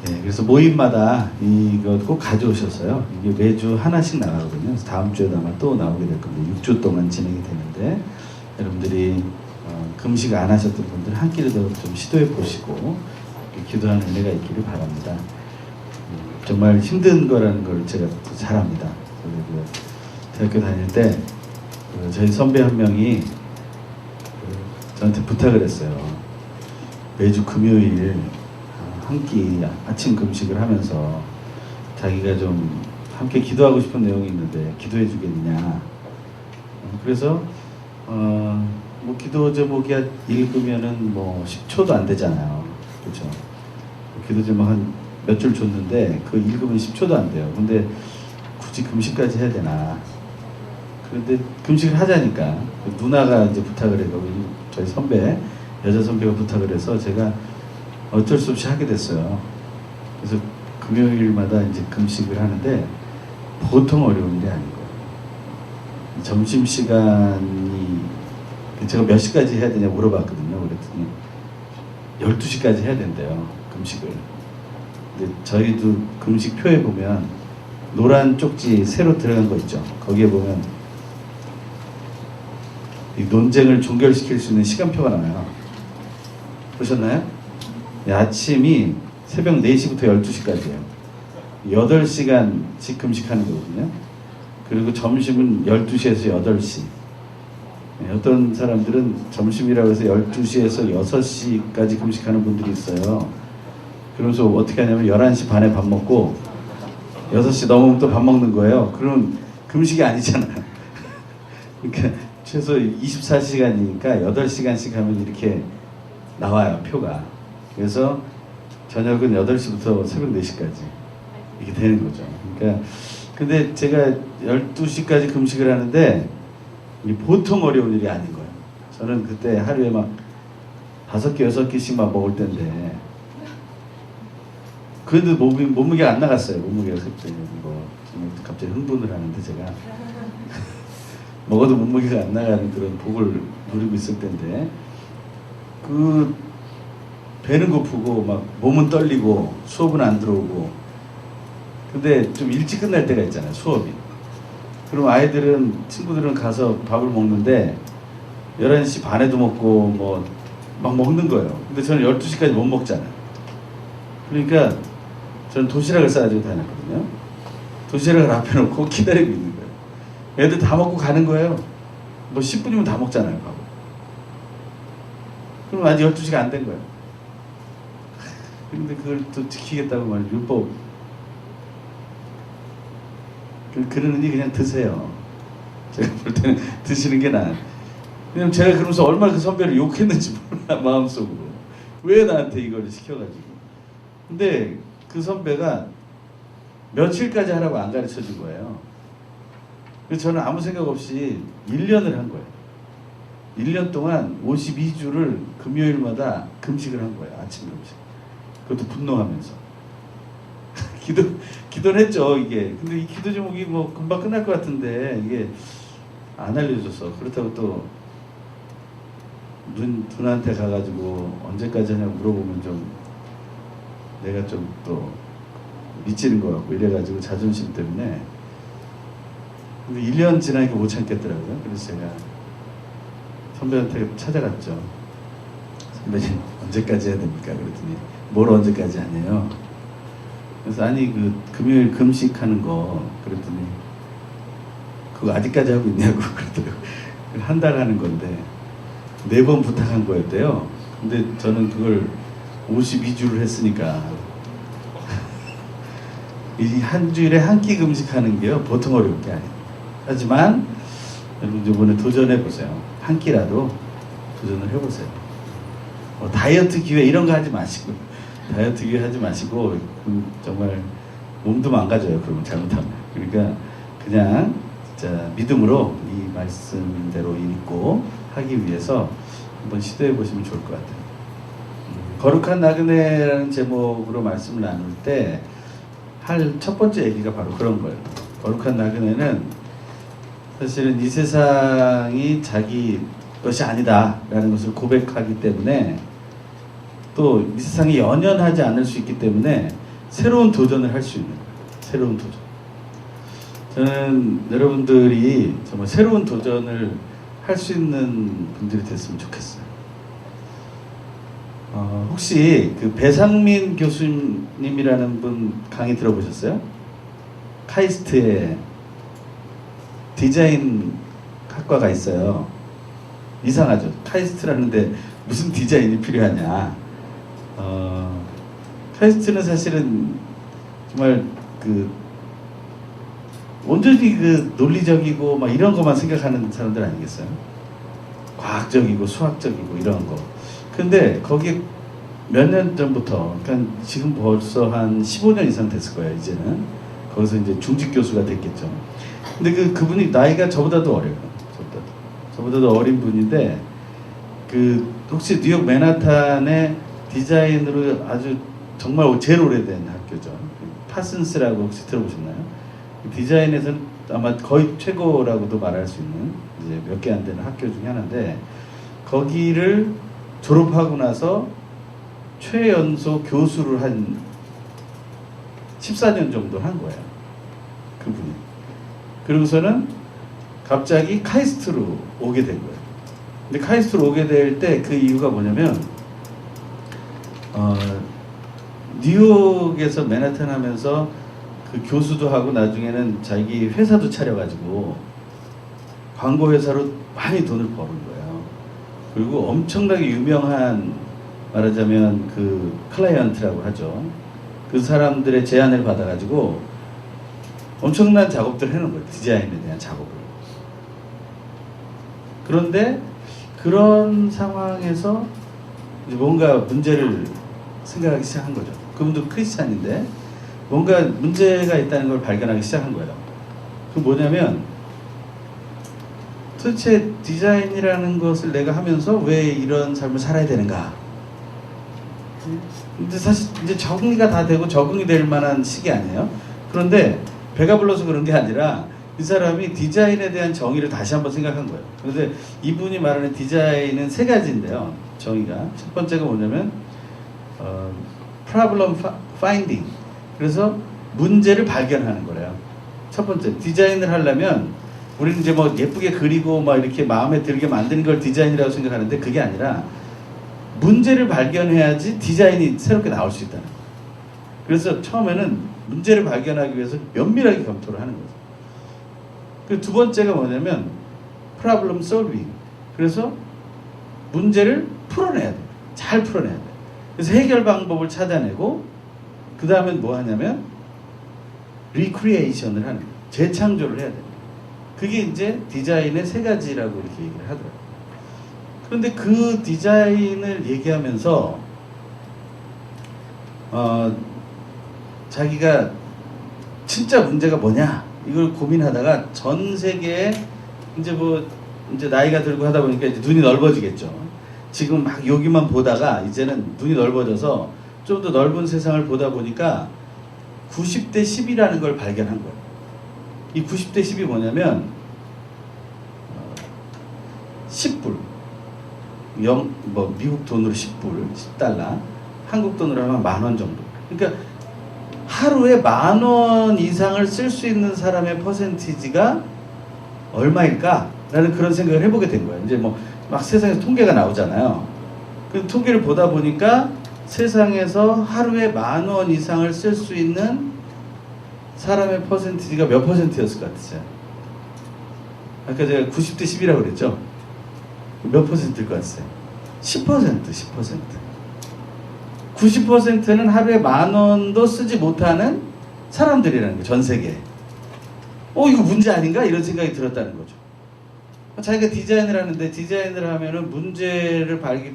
네, 그래서 모임마다 이거 꼭 가져오셨어요. 이게 매주 하나씩 나가거든요. 그래서 다음 주에도 아마 또 나오게 될 겁니다. 6주 동안 진행이 되는데, 여러분들이 금식 안 하셨던 분들 한 끼라도 좀 시도해 보시고 기도하는 은혜가 있기를 바랍니다. 정말 힘든 거라는 걸 제가 잘 압니다. 대학교 다닐 때 저희 선배 한 명이 저한테 부탁을 했어요. 매주 금요일 한 끼 아침 금식을 하면서 자기가 좀 함께 기도하고 싶은 내용이 있는데 기도해 주겠느냐. 그래서 뭐 기도 제목이 읽으면은 뭐 10초도 안 되잖아요. 그렇죠? 기도 제목 한 몇 줄 줬는데 그 읽으면 10초도 안 돼요. 근데 굳이 금식까지 해야 되나? 그런데 금식을 하자니까 누나가 이제 부탁을 해서, 저희 선배, 여자 선배가 부탁을 해서 제가 어쩔 수 없이 하게 됐어요. 그래서 금요일마다 이제 금식을 하는데 보통 어려운 일이 아닌 거예요. 점심 시간이 제가 몇 시까지 해야 되냐 물어봤거든요. 그랬더니 12시까지 해야 된대요, 금식을. 근데 저희도 금식표에 보면 노란 쪽지 새로 들어간 거 있죠. 거기에 보면 이 논쟁을 종결시킬 수 있는 시간표가 나와요. 보셨나요? 아침이 새벽 4시부터 12시까지예요. 8시간씩 금식하는 거거든요. 그리고 점심은 12시에서 8시. 어떤 사람들은 점심이라고 해서 12시에서 6시까지 금식하는 분들이 있어요. 그러면서 어떻게 하냐면 11시 반에 밥 먹고 6시 넘으면 또 밥 먹는 거예요. 그럼 금식이 아니잖아요. 그러니까 최소 24시간이니까 8시간씩 하면 이렇게 나와요, 표가. 그래서 저녁은 8시부터 새벽 4시까지 이렇게 되는 거죠. 그러니까 근데 제가 12시까지 금식을 하는데 이게 보통 어려운 일이 아닌 거예요. 저는 그때 하루에 막 5개, 6개씩만 먹을 때인데 그래도 몸무게가 안 나갔어요. 몸무게가 그때 뭐 갑자기 흥분을 하는데 제가 먹어도 몸무게가 안 나가는 그런 복을 누리고 있을 때인데 그 배는 고프고 막 몸은 떨리고 수업은 안 들어오고 근데 좀 일찍 끝날 때가 있잖아요. 수업이. 그럼 아이들은 친구들은 가서 밥을 먹는데 11시 반에도 먹고 뭐 막 먹는 거예요. 근데 저는 12시까지 못 먹잖아요. 그러니까 저는 도시락을 싸가지고 다녔거든요. 도시락을 앞에 놓고 기다리고 있는 거예요. 애들 다 먹고 가는 거예요. 뭐 10분이면 다 먹잖아요, 밥을. 그럼 아직 12시가 안 된 거예요. 근데 그걸 또 지키겠다고 말이에요. 율법. 그러느니 그냥 드세요. 제가 볼 때는 드시는 게 나아요. 왜냐면 제가 그러면서 얼마나 그 선배를 욕했는지 몰라, 마음속으로. 왜 나한테 이걸 시켜가지고. 근데 그 선배가 며칠까지 하라고 안 가르쳐 준 거예요. 그래서 저는 아무 생각 없이 1년을 한 거예요. 1년 동안 52주를 금요일마다 금식을 한 거예요. 아침 금식. 그것도 분노하면서. 기도는 했죠, 이게. 근데 이 기도 제목이 뭐 금방 끝날 것 같은데 이게 안 알려줘서. 그렇다고 또 누나한테 가가지고 언제까지 하냐고 물어보면 좀 내가 좀 또 미치는 것 같고 이래가지고 자존심 때문에. 근데 1년 지나니까 못 참겠더라고요. 그래서 제가 선배한테 찾아갔죠. 선배님 언제까지 해야 됩니까? 그랬더니 뭘 언제까지 하냐요. 그래서 아니 그 금요일 금식하는 거 그랬더니 그거 아직까지 하고 있냐고 그러더라고요. 한 달 하는 건데 4번 부탁한 거였대요. 근데 저는 그걸 52주를 했으니까 이 한 주일에 한 끼 금식하는 게요 보통 어려운 게 아니에요. 하지만 여러분 이번에 도전해 보세요. 한 끼라도 도전을 해보세요. 다이어트 기회 이런 거 하지 마시고 다이어트 기회 하지 마시고 정말 몸도 망가져요. 그러면 잘못하면. 그러니까 그냥 진짜 믿음으로 이 말씀대로 읽고 하기 위해서 한번 시도해 보시면 좋을 것 같아요. 거룩한 나그네라는 제목으로 말씀을 나눌 때 할 첫 번째 얘기가 바로 그런 거예요. 거룩한 나그네는 사실은 이 세상이 자기 것이 아니다라는 것을 고백하기 때문에 또 이 세상이 연연하지 않을 수 있기 때문에 새로운 도전을 할 수 있는 거예요. 새로운 도전. 저는 여러분들이 정말 새로운 도전을 할 수 있는 분들이 됐으면 좋겠어요. 혹시 그 배상민 교수님이라는 분 강의 들어보셨어요? 카이스트에 디자인 학과가 있어요. 이상하죠. 카이스트라는데 무슨 디자인이 필요하냐. 카이스트는 사실은 정말 그 온전히 그 논리적이고 막 이런 것만 생각하는 사람들 아니겠어요? 과학적이고 수학적이고 이런 거. 근데 거기 몇 년 전부터, 그러니까 지금 벌써 한 15년 이상 됐을 거예요, 이제는. 거기서 이제 중직 교수가 됐겠죠. 근데 그분이 나이가 저보다도 어려요. 저보다도 어린 분인데, 혹시 뉴욕 맨하탄의 디자인으로 아주 정말 제일 오래된 학교죠. 파슨스라고 혹시 들어보셨나요? 디자인에서는 아마 거의 최고라고도 말할 수 있는 이제 몇 개 안 되는 학교 중에 하나인데, 거기를 졸업하고 나서 최연소 교수를 한 14년 정도 한 거예요. 그분이. 그러고서는 갑자기 카이스트로 오게 된 거예요. 근데 카이스트로 오게 될 때 그 이유가 뭐냐면 뉴욕에서 맨하탄 하면서 그 교수도 하고 나중에는 자기 회사도 차려가지고 광고 회사로 많이 돈을 버는 거예요. 그리고 엄청나게 유명한 말하자면 그 클라이언트라고 하죠. 그 사람들의 제안을 받아가지고 엄청난 작업들을 해놓은 거예요. 디자인에 대한 작업을. 그런데 그런 상황에서 이제 뭔가 문제를 생각하기 시작한 거죠. 그분도 크리스찬인데 뭔가 문제가 있다는 걸 발견하기 시작한 거예요. 그 뭐냐면 도대체 디자인이라는 것을 내가 하면서 왜 이런 삶을 살아야 되는가? 근데 사실 이제 정리가 다 되고 적응이 될 만한 시기 아니에요? 그런데 배가 불러서 그런 게 아니라 이 사람이 디자인에 대한 정의를 다시 한번 생각한 거예요. 그런데 이분이 말하는 디자인은 세 가지인데요. 정의가. 첫 번째가 뭐냐면 problem finding. 그래서 문제를 발견하는 거래요. 첫 번째, 디자인을 하려면 우리는 이제 뭐 예쁘게 그리고 막 이렇게 마음에 들게 만드는 걸 디자인이라고 생각하는데 그게 아니라 문제를 발견해야지 디자인이 새롭게 나올 수 있다는 거예요. 그래서 처음에는 문제를 발견하기 위해서 면밀하게 검토를 하는 거죠. 그 두 번째가 뭐냐면 problem solving. 그래서 문제를 풀어내야 돼. 잘 풀어내야 돼. 그래서 해결 방법을 찾아내고 그 다음엔 뭐 하냐면 recreation을 하는 거예요. 재창조를 해야 돼요. 그게 이제 디자인의 세 가지라고 이렇게 얘기를 하더라고요. 그런데 그 디자인을 얘기하면서 자기가 진짜 문제가 뭐냐 이걸 고민하다가 전 세계에 이제 나이가 들고 하다 보니까 이제 눈이 넓어지겠죠. 지금 막 여기만 보다가 이제는 눈이 넓어져서 좀 더 넓은 세상을 보다 보니까 90대 10이라는 걸 발견한 거예요. 이 90대 10이 뭐냐면 10불 미국 돈으로 10불 10달러 한국 돈으로 하면 10,000원 정도. 그러니까 하루에 10,000원 이상을 쓸 수 있는 사람의 퍼센티지가 얼마일까? 라는 그런 생각을 해보게 된 거예요. 이제 뭐 막 세상에서 통계가 나오잖아요. 그 통계를 보다 보니까 세상에서 하루에 10,000원 이상을 쓸 수 있는 사람의 퍼센티지가 몇 퍼센트였을 것 같으세요? 아까 제가 90대 10이라고 그랬죠? 몇 퍼센트일 것 같으세요? 10%. 90%는 하루에 10,000원도 쓰지 못하는 사람들이라는 거예요. 전 세계에. 이거 문제 아닌가? 이런 생각이 들었다는 거죠. 자기가 디자인을 하는데 디자인을 하면은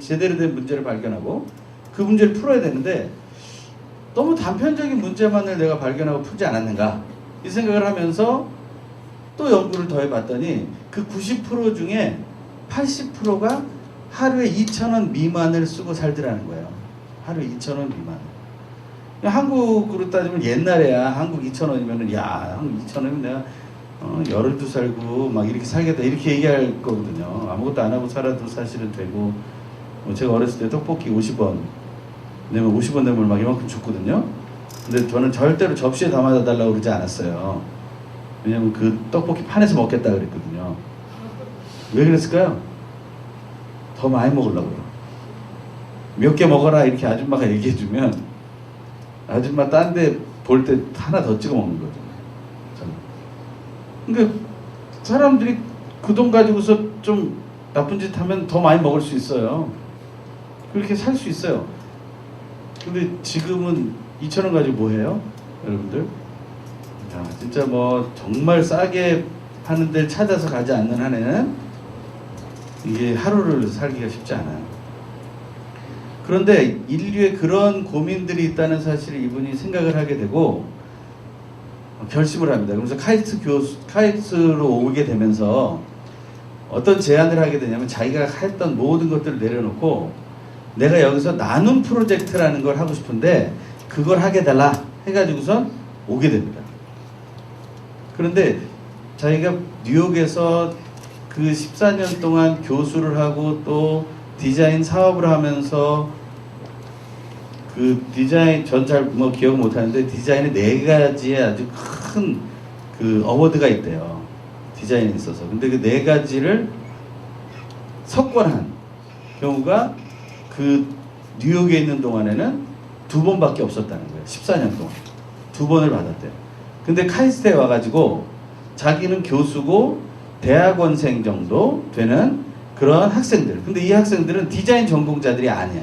제대로 된 문제를 발견하고 그 문제를 풀어야 되는데 너무 단편적인 문제만을 내가 발견하고 풀지 않았는가 이 생각을 하면서 또 연구를 더 해봤더니 그 90% 중에 80%가 하루에 2,000원 미만을 쓰고 살더라는 거예요. 하루에 2,000원 미만. 한국으로 따지면 옛날에야 한국 2,000원이면은 한국 2,000원이면 내가 열흘도 살고 막 이렇게 살겠다 이렇게 얘기할 거거든요. 아무것도 안 하고 살아도 사실은 되고 제가 어렸을 때 떡볶이 50원 내면 50원 내면 막 이만큼 줬거든요. 근데 저는 절대로 접시에 담아다 달라고 그러지 않았어요. 왜냐면 그 떡볶이 판에서 먹겠다 그랬거든요. 왜 그랬을까요? 더 많이 먹으려고요. 몇 개 먹어라 이렇게 아줌마가 얘기해주면 아줌마 딴 데 볼 때 하나 더 찍어 먹는 거죠. 그러니까 사람들이 그 돈 가지고서 좀 나쁜 짓 하면 더 많이 먹을 수 있어요. 그렇게 살 수 있어요. 근데 지금은 2,000원 가지고 뭐 해요? 여러분들? 진짜 뭐 정말 싸게 하는 데를 찾아서 가지 않는 한에는 이게 하루를 살기가 쉽지 않아요. 그런데 인류에 그런 고민들이 있다는 사실을 이분이 생각을 하게 되고 결심을 합니다. 그래서 카이스트로 오게 되면서 어떤 제안을 하게 되냐면 자기가 했던 모든 것들을 내려놓고 내가 여기서 나눔 프로젝트라는 걸 하고 싶은데 그걸 하게 달라 해가지고선 오게 됩니다. 그런데 자기가 뉴욕에서 그 14년 동안 교수를 하고 또 디자인 사업을 하면서 그 디자인 전 잘 뭐 기억 못 하는데 디자인의 4가지의 아주 큰 그 어워드가 있대요. 디자인에 있어서. 근데 그 4가지를 석권한 경우가 그 뉴욕에 있는 동안에는 2번밖에 없었다는 거예요. 14년 동안 2번을 받았대요. 근데 카이스트에 와가지고 자기는 교수고 대학원생 정도 되는 그런 학생들. 근데 이 학생들은 디자인 전공자들이 아니야.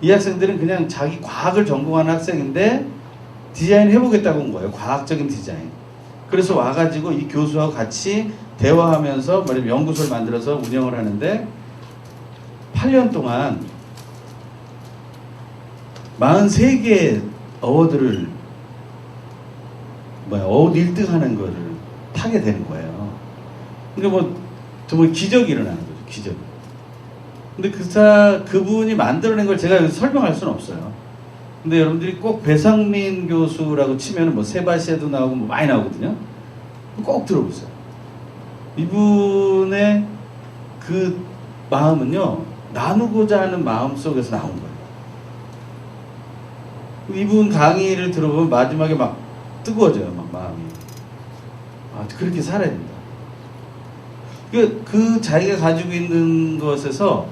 이 학생들은 그냥 자기 과학을 전공하는 학생인데 디자인 해보겠다고 온 거예요. 과학적인 디자인. 그래서 와가지고 이 교수하고 같이 대화하면서 말하자면 연구소를 만들어서 운영을 하는데 8년 동안 43개의 어워드를 어워드 1등 하는 거를 타게 되는 거예요. 그러니까 뭐 정말 기적이 일어나는 거죠. 기적. 근데 그분이 만들어낸 걸 제가 여기서 설명할 수는 없어요. 근데 여러분들이 꼭 배상민 교수라고 치면 뭐 세바시에도 나오고 뭐 많이 나오거든요. 꼭 들어보세요. 이분의 그 마음은요, 나누고자 하는 마음 속에서 나온 거예요. 이분 강의를 들어보면 마지막에 막 뜨거워져요, 막 마음이. 아, 그렇게 살아야 된다. 그 자기가 가지고 있는 것에서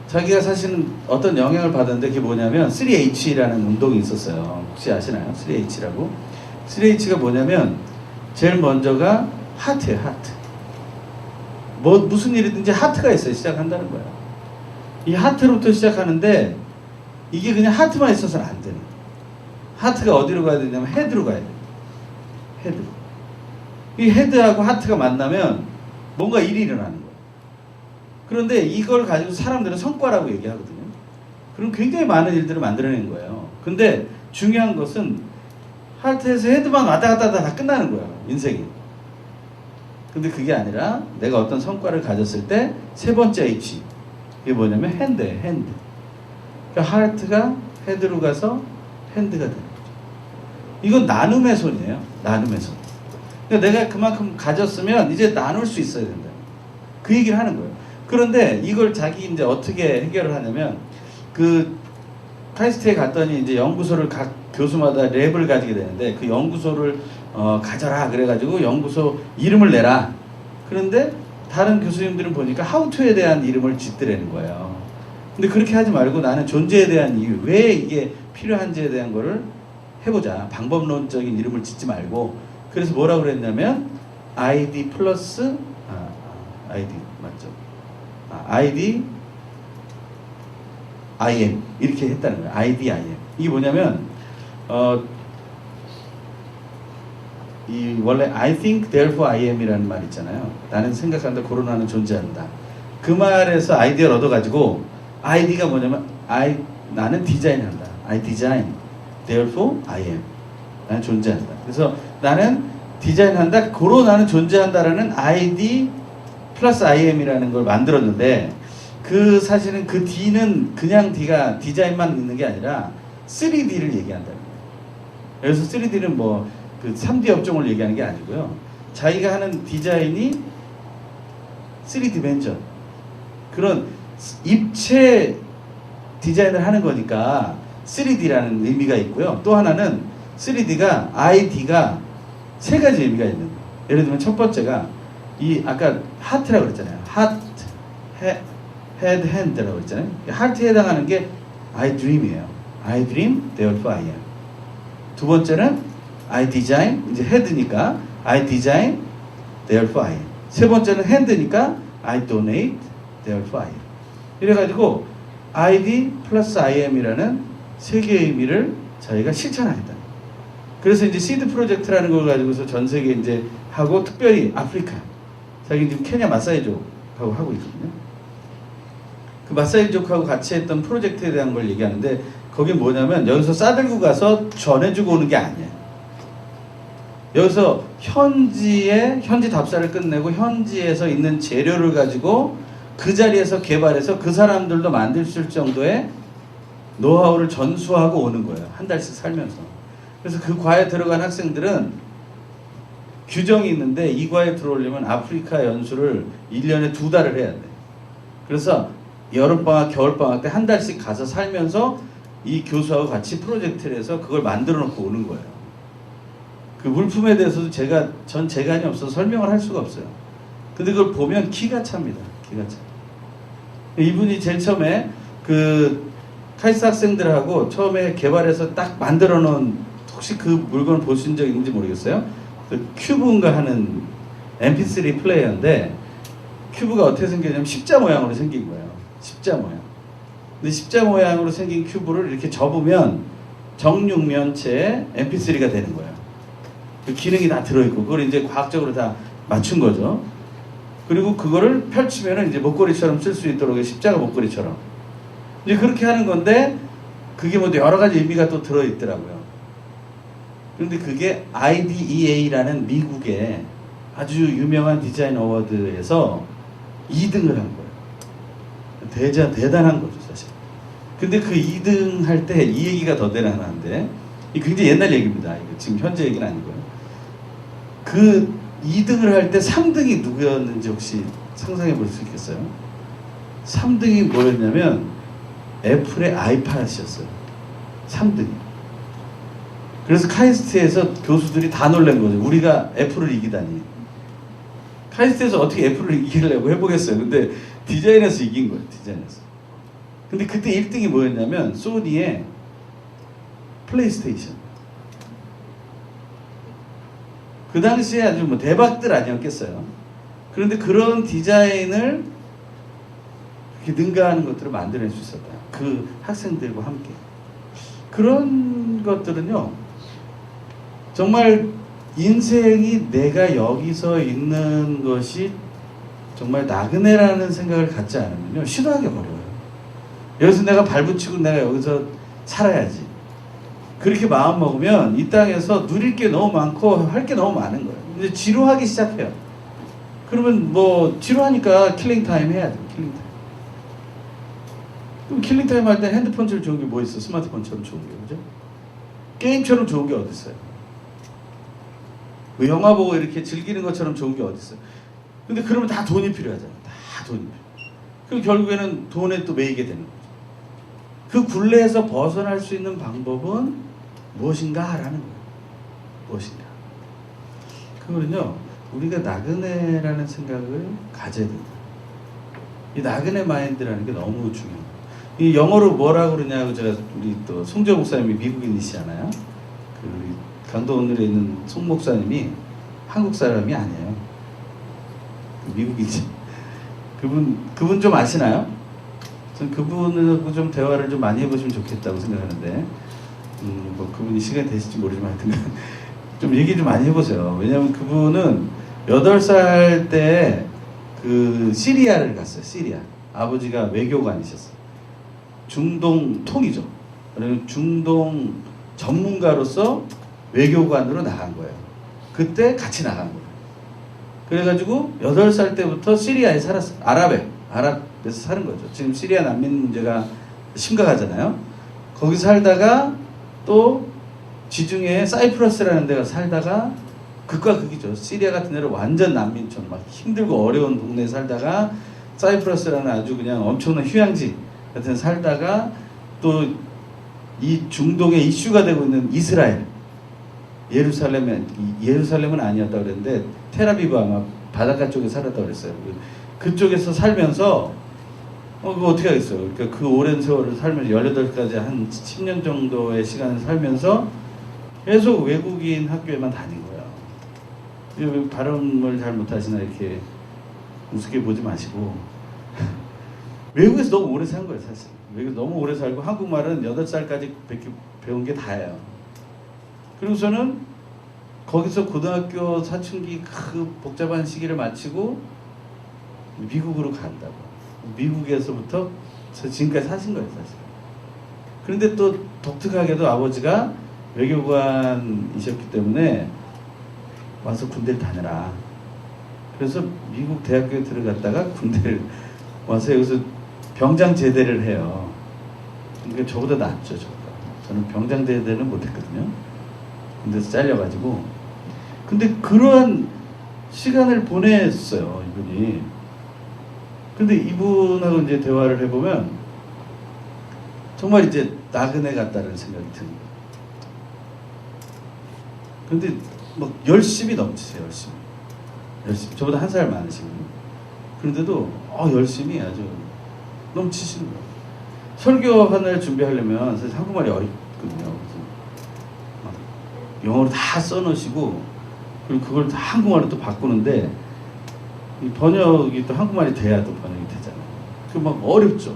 자기가 사실은 어떤 영향을 받았는데 그게 뭐냐면 3H라는 운동이 있었어요. 혹시 아시나요? 3H라고. 3H가 뭐냐면 제일 먼저가 하트예요. 하트. 무슨 일이든지 하트가 있어야 시작한다는 거예요. 이 하트로부터 시작하는데 이게 그냥 하트만 있어서는 안 되는 거예요. 하트가 어디로 가야 되냐면 헤드로 가야 돼요. 헤드. 이 헤드하고 하트가 만나면 뭔가 일이 일어나는 거예요. 그런데 이걸 가지고 사람들은 성과라고 얘기하거든요. 그럼 굉장히 많은 일들을 만들어낸 거예요. 근데 중요한 것은 하트에서 헤드만 왔다 갔다 다 끝나는 거예요. 인생이. 근데 그게 아니라 내가 어떤 성과를 가졌을 때 세 번째 H. 이게 뭐냐면 핸드예요. 핸드. 그러니까 하트가 헤드로 가서 핸드가 되는 거죠. 이건 나눔의 손이에요. 나눔의 손. 그러니까 내가 그만큼 가졌으면 이제 나눌 수 있어야 된다. 그 얘기를 하는 거예요. 그런데 이걸 자기 이제 어떻게 해결을 하냐면 그 카이스트에 갔더니 이제 연구소를 각 교수마다 랩을 가지게 되는데 그 연구소를 가져라 그래가지고 연구소 이름을 내라. 그런데 다른 교수님들은 보니까 하우투에 대한 이름을 짓더라는 거예요. 근데 그렇게 하지 말고 나는 존재에 대한 이유, 왜 이게 필요한지에 대한 거를 해보자. 방법론적인 이름을 짓지 말고. 그래서 뭐라고 그랬냐면 ID 플러스 ID 맞죠? ID IM 이렇게 했다는 거예요. ID IM. 이게 뭐냐면 이 원래 I think therefore I am이라는 말 있잖아요. 나는 생각한다, 고로 나는 존재한다. 그 말에서 아이디어를 얻어가지고 ID가 뭐냐면 나는 디자인한다. I design therefore I am. 나는 존재한다. 그래서 나는 디자인한다, 고로 나는 존재한다라는 ID 플러스 IM이라는 걸 만들었는데 그 사실은 그 D는 그냥 D가 디자인만 있는 게 아니라 3D를 얘기한다는 거예요. 그래서 3D는 뭐 그 3D 업종을 얘기하는 게 아니고요. 자기가 하는 디자인이 3디멘전 그런 입체 디자인을 하는 거니까 3D라는 의미가 있고요. 또 하나는 3D가 ID가 세 가지 의미가 있는 거예요. 예를 들면 첫 번째가 이 아까 하트라고 그랬잖아요. 하트, 헤드, 핸드라고 그랬잖아요. 하트에 해당하는 게 I dream이에요. I dream, therefore I am. 두 번째는 I design, 이제 헤드니까 I design, therefore I am. 세 번째는 핸드니까 I donate, therefore I am. 이래가지고 ID 플러스 IM이라는 세 개의 의미를 저희가 실천하겠다. 그래서 이제 시드 프로젝트라는 걸 가지고서 전 세계 이제 하고 특별히 아프리카, 자기 지금 케냐 마사이족하고 하고 있거든요. 그 마사이족하고 같이 했던 프로젝트에 대한 걸 얘기하는데 거기 뭐냐면 여기서 싸들고 가서 전해주고 오는 게 아니에요. 여기서 현지 답사를 끝내고 현지에서 있는 재료를 가지고 그 자리에서 개발해서 그 사람들도 만들 수 있을 정도의 노하우를 전수하고 오는 거예요. 한 달씩 살면서. 그래서 그 과에 들어간 학생들은 규정이 있는데 이 과에 들어오려면 아프리카 연수를 1년에 2달을 해야 돼. 그래서 여름방학, 겨울방학 때 한 달씩 가서 살면서 이 교수하고 같이 프로젝트를 해서 그걸 만들어 놓고 오는 거예요. 그 물품에 대해서도 전 재간이 없어서 설명을 할 수가 없어요. 근데 그걸 보면 기가 찹니다. 기가 차. 이분이 제일 처음에 그 카이스트 학생들하고 처음에 개발해서 딱 만들어 놓은, 혹시 그 물건을 보신 적 있는지 모르겠어요. 그 큐브인가 하는 MP3 플레이어인데 큐브가 어떻게 생겼냐면 십자 모양으로 생긴 거예요. 십자 모양. 근데 십자 모양으로 생긴 큐브를 이렇게 접으면 정육면체의 MP3가 되는 거예요. 그 기능이 다 들어있고 그걸 이제 과학적으로 다 맞춘 거죠. 그리고 그거를 펼치면은 이제 목걸이처럼 쓸 수 있도록 십자가 목걸이처럼 이제 그렇게 하는 건데 그게 뭐 여러 가지 의미가 또 들어있더라고요. 그런데 그게 IDEA라는 미국의 아주 유명한 디자인 어워드에서 2등을 한 거예요. 대단한 거죠, 사실. 근데 그 2등 할 때 이 얘기가 더 대단한데, 이 굉장히 옛날 얘기입니다. 이거 지금 현재 얘기는 아니고요. 그 2등을 할 때 3등이 누구였는지 혹시 상상해 볼 수 있겠어요? 3등이 뭐였냐면 애플의 아이팟이었어요. 3등이. 그래서 카이스트에서 교수들이 다 놀란 거죠. 우리가 애플을 이기다니. 카이스트에서 어떻게 애플을 이기려고 해보겠어요. 근데 디자인에서 이긴 거예요. 디자인에서. 근데 그때 1등이 뭐였냐면 소니의 플레이스테이션. 그 당시에 아주 뭐 대박들 아니었겠어요. 그런데 그런 디자인을 이렇게 능가하는 것들을 만들어낼 수 있었다. 그 학생들과 함께. 그런 것들은요, 정말 인생이 내가 여기서 있는 것이 정말 나그네라는 생각을 갖지 않으면요, 시도하기 어려워요. 여기서 내가 발붙이고 내가 여기서 살아야지. 그렇게 마음 먹으면 이 땅에서 누릴 게 너무 많고 할 게 너무 많은 거예요. 이제 지루하기 시작해요. 그러면 뭐 지루하니까 킬링타임 해야 돼요. 킬링타임. 그럼 킬링타임 할 때 핸드폰처럼 좋은 게 뭐 있어? 스마트폰처럼 좋은 게, 그죠? 게임처럼 좋은 게 어디 있어요? 뭐 영화 보고 이렇게 즐기는 것처럼 좋은 게 어디 있어요? 근데 그러면 다 돈이 필요하잖아요. 다 돈이 필요해요. 그럼 결국에는 돈에 또 매이게 되는 거죠. 그 굴레에서 벗어날 수 있는 방법은 무엇인가 하라는 거예요. 무엇인가. 그거는요, 우리가 나그네라는 생각을 가져야 된다. 이 나그네 마인드라는 게 너무 중요해요. 이 영어로 뭐라고 그러냐고 제가 우리 또 송재 목사님이 미국인이시잖아요. 그 우리 강도원을에 있는 송 목사님이 한국 사람이 아니에요. 미국이지. 그분 좀 아시나요? 전 그분하고 좀 대화를 좀 많이 해보시면 좋겠다고 생각하는데, 뭐 그분이 시간이 되실지 모르지만 하여튼 좀 얘기 좀 많이 해보세요. 왜냐하면 그분은 8살 때 그 시리아를 갔어요. 시리아. 아버지가 외교관이셨어요. 중동 통이죠. 그러면 중동 전문가로서 외교관으로 나간 거예요. 그때 같이 나간 거예요. 그래가지고 8살 때부터 시리아에 살았어요. 아랍에서 사는 거죠. 지금 시리아 난민 문제가 심각하잖아요. 거기 살다가 또 지중해 사이프러스라는 데가 살다가 극과 극이죠. 시리아 같은 데는 완전 난민촌, 막 힘들고 어려운 동네에 살다가 사이프러스라는 아주 그냥 엄청난 휴양지 같은 데 살다가 또 이 중동에 이슈가 되고 있는 이스라엘, 예루살렘은 아니었다고 그랬는데 텔아비브 아마 바닷가 쪽에 살았다고 그랬어요. 그쪽에서 살면서 그거 어떻게 하겠어요. 그러니까 그 오랜 세월을 살면서 18까지 한 10년 정도의 시간을 살면서 계속 외국인 학교에만 다닌 거예요. 발음을 잘 못하시나 이렇게 우습게 보지 마시고 외국에서 너무 오래 산 거예요. 사실 외국에서 너무 오래 살고 한국말은 8살까지 배운 게 다예요. 그리고서는 거기서 고등학교 사춘기 그 복잡한 시기를 마치고 미국으로 간다고. 미국에서부터 지금까지 사신 거예요, 사실. 그런데 또 독특하게도 아버지가 외교관이셨기 때문에 와서 군대를 다녀라. 그래서 미국 대학교에 들어갔다가 군대를 와서 여기서 병장 제대를 해요. 그러니까 저보다 낫죠, 저는 병장 제대는 못했거든요. 군대에서 잘려가지고. 근데 그러한 시간을 보냈어요, 이분이. 근데 이분하고 이제 대화를 해보면 정말 이제 나그네 같다는 생각이 드는 거예요. 근데 막 열심히 넘치세요, 열심히. 저보다 1살 많으시거든요. 그런데도 열심히 아주 넘치시는 거예요. 설교 하나를 준비하려면 사실 한국말이 어렵거든요. 그래서 막 영어로 다 써놓으시고 그리고 그걸 다 한국말로 또 바꾸는데 이 번역이 또 한국말이 돼야 또 번역이 되잖아요. 그 막 어렵죠.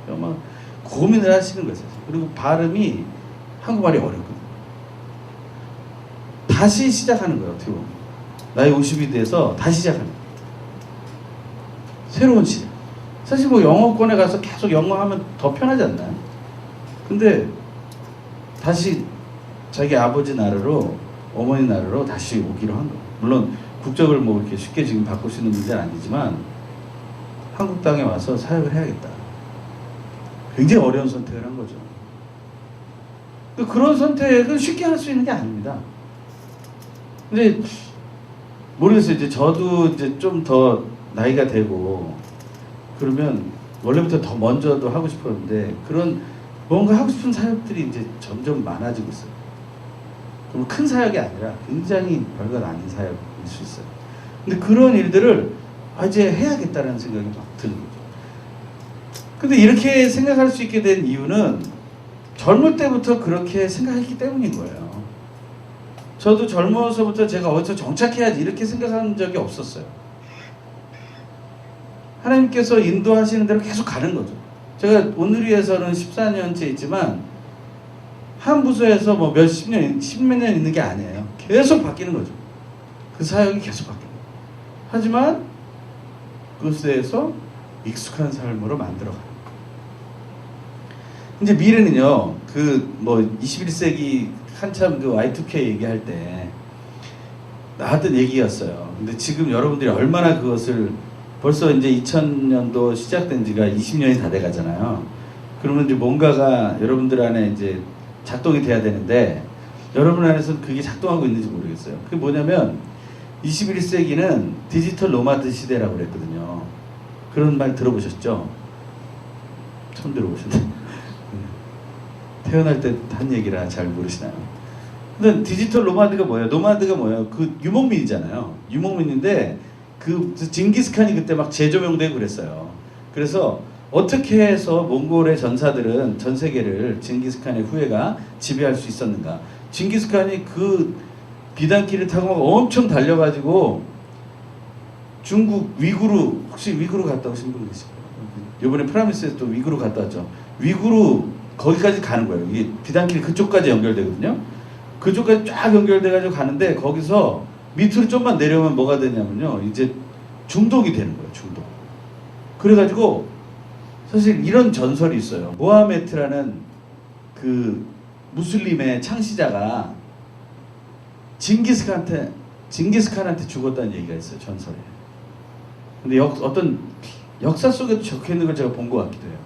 막 고민을 하시는 거예요. 사실. 그리고 발음이 한국말이 어렵거든요. 다시 시작하는 거예요. 어떻게 보면 나이 50이 돼서 다시 시작하는 거예요. 새로운 시작. 사실 뭐 영어권에 가서 계속 영어 하면 더 편하지 않나요? 근데 다시 자기 아버지 나라로, 어머니 나라로 다시 오기로 한 거예요. 물론 국적을 뭐 이렇게 쉽게 지금 바꿀 수 있는 문제는 아니지만 한국 땅에 와서 사역을 해야겠다. 굉장히 어려운 선택을 한 거죠. 그런 선택은 쉽게 할 수 있는 게 아닙니다. 근데 모르겠어요. 이제 저도 이제 좀 더 나이가 되고 그러면 원래부터 더 먼저도 하고 싶었는데 그런 뭔가 하고 싶은 사역들이 이제 점점 많아지고 있어요. 그럼 큰 사역이 아니라 굉장히 별것 아닌 사역일 수 있어요. 근데 그런 일들을 이제 해야겠다는 생각이 막 드는 거죠. 근데 이렇게 생각할 수 있게 된 이유는 젊을 때부터 그렇게 생각했기 때문인 거예요. 저도 젊어서부터 제가 어디서 정착해야지 이렇게 생각한 적이 없었어요. 하나님께서 인도하시는 대로 계속 가는 거죠. 제가 온누리에서는 14년째 있지만 한 부서에서 뭐 몇십 년, 십몇 년 있는 게 아니에요. 계속 바뀌는 거죠. 그 사역이 계속 바뀌는 거예요. 하지만 그곳에서 익숙한 삶으로 만들어가요. 이제 미래는요, 그 뭐 21세기 한참 그 Y2K 얘기할 때 나왔던 얘기였어요. 근데 지금 여러분들이 얼마나 그것을 벌써 이제 2000년도 시작된 지가 20년이 다 돼 가잖아요. 그러면 이제 뭔가가 여러분들 안에 이제 작동이 돼야 되는데 여러분 안에서는 그게 작동하고 있는지 모르겠어요. 그게 뭐냐면 21세기는 디지털 노마드 시대라고 그랬거든요. 그런 말 들어보셨죠? 처음 들어보셨나요? 태어날 때 한 얘기라 잘 모르시나요? 근데 디지털 노마드가 뭐예요? 노마드가 뭐예요? 그 유목민이잖아요. 유목민인데 그 징기스칸이 그때 막 재조명되고 그랬어요. 그래서 어떻게 해서 몽골의 전사들은 전 세계를 징기스칸의 후예가 지배할 수 있었는가? 징기스칸이 그 비단길을 타고 막 엄청 달려가지고 중국 위구르, 혹시 위구르 갔다 오신 분 계실까요? 이번에 프라미스에서 또 위구르 갔다 왔죠. 위구르 거기까지 가는 거예요. 이게 비단길이 그쪽까지 연결되거든요. 그쪽까지 쫙 연결돼가지고 가는데 거기서 밑으로 좀만 내려오면 뭐가 되냐면요. 이제 중독이 되는 거예요. 중독. 그래가지고 사실 이런 전설이 있어요. 모하메트라는 그 무슬림의 창시자가 징기스칸한테 죽었다는 얘기가 있어요. 전설에. 근데 어떤 역사 속에도 적혀 있는 걸 제가 본 것 같기도 해요.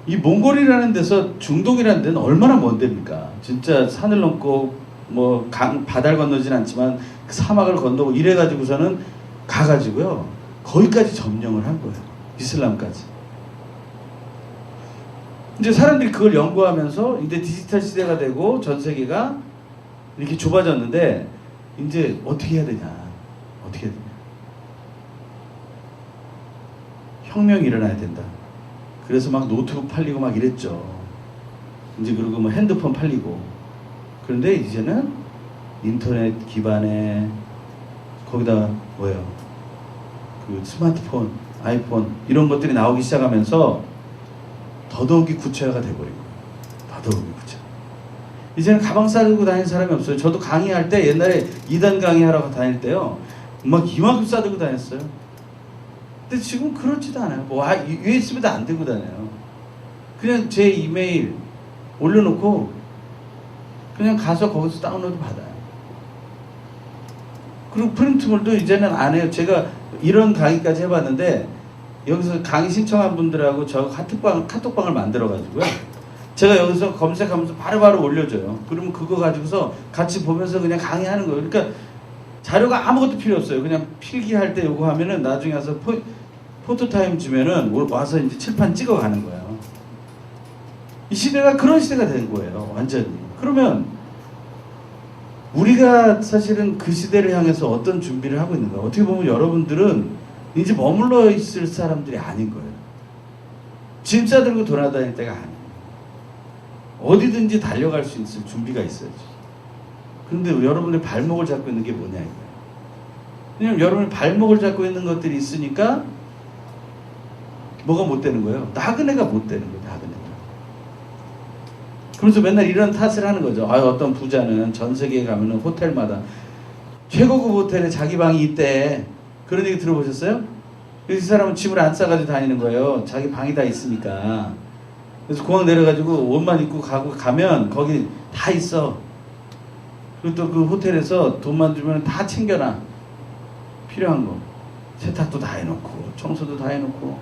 이 몽골이라는 데서 중동이라는 데는 얼마나 먼 데입니까? 진짜 산을 넘고 뭐 바다를 건너진 않지만 그 사막을 건너고 이래가지고서는 가가지고요 거기까지 점령을 한 거예요. 이슬람까지. 이제 사람들이 그걸 연구하면서 이제 디지털 시대가 되고 전 세계가 이렇게 좁아졌는데 이제 어떻게 해야 되냐? 어떻게 해야 되냐? 혁명이 일어나야 된다. 그래서 막 노트북 팔리고 막 이랬죠. 이제 그리고 뭐 핸드폰 팔리고. 그런데 이제는 인터넷 기반의 거기다 뭐예요? 그 스마트폰, 아이폰 이런 것들이 나오기 시작하면서 더더욱이 구체화가 돼버린 거예요. 더더욱이 구체. 이제는 가방 싸들고 다니는 사람이 없어요. 저도 강의할 때 옛날에 2단 강의하러 다닐 때요. 막 이만큼 싸들고 다녔어요. 근데 지금 그렇지도 않아요. 뭐 USB도 안 들고 다녀요. 그냥 제 이메일 올려놓고 그냥 가서 거기서 다운로드 받아요. 그리고 프린트물도 이제는 안 해요. 제가 이런 강의까지 해봤는데 여기서 강의 신청한 분들하고 저 카톡방을 만들어가지고요. 제가 여기서 검색하면서 바로바로 올려줘요. 그러면 그거 가지고서 같이 보면서 그냥 강의하는 거예요. 그러니까 자료가 아무것도 필요 없어요. 그냥 필기할 때 요거 하면은 나중에 와서 포토타임 주면은 와서 이제 칠판 찍어가는 거예요. 이 시대가 그런 시대가 된 거예요. 완전히. 그러면 우리가 사실은 그 시대를 향해서 어떤 준비를 하고 있는가? 어떻게 보면 여러분들은 이제 머물러 있을 사람들이 아닌 거예요. 짐 싸들고 돌아다닐 때가 아니에요. 어디든지 달려갈 수 있을 준비가 있어야지. 그런데 여러분들 발목을 잡고 있는 게 뭐냐 이거예요. 왜냐면 여러분이 발목을 잡고 있는 것들이 있으니까 뭐가 못 되는 거예요? 나그네가 못 되는 거예요. 나그네가. 그래서 맨날 이런 탓을 하는 거죠. 아, 어떤 부자는 전 세계에 가면은 호텔마다 최고급 호텔에 자기 방이 있대. 그런 얘기 들어보셨어요? 그래서 이 사람은 짐을 안 싸가지고 다니는 거예요. 자기 방이 다 있으니까. 그래서 공항 내려가지고 옷만 입고 가면 거기 다 있어. 그리고 또 그 호텔에서 돈만 주면 다 챙겨놔. 필요한 거. 세탁도 다 해놓고 청소도 다 해놓고.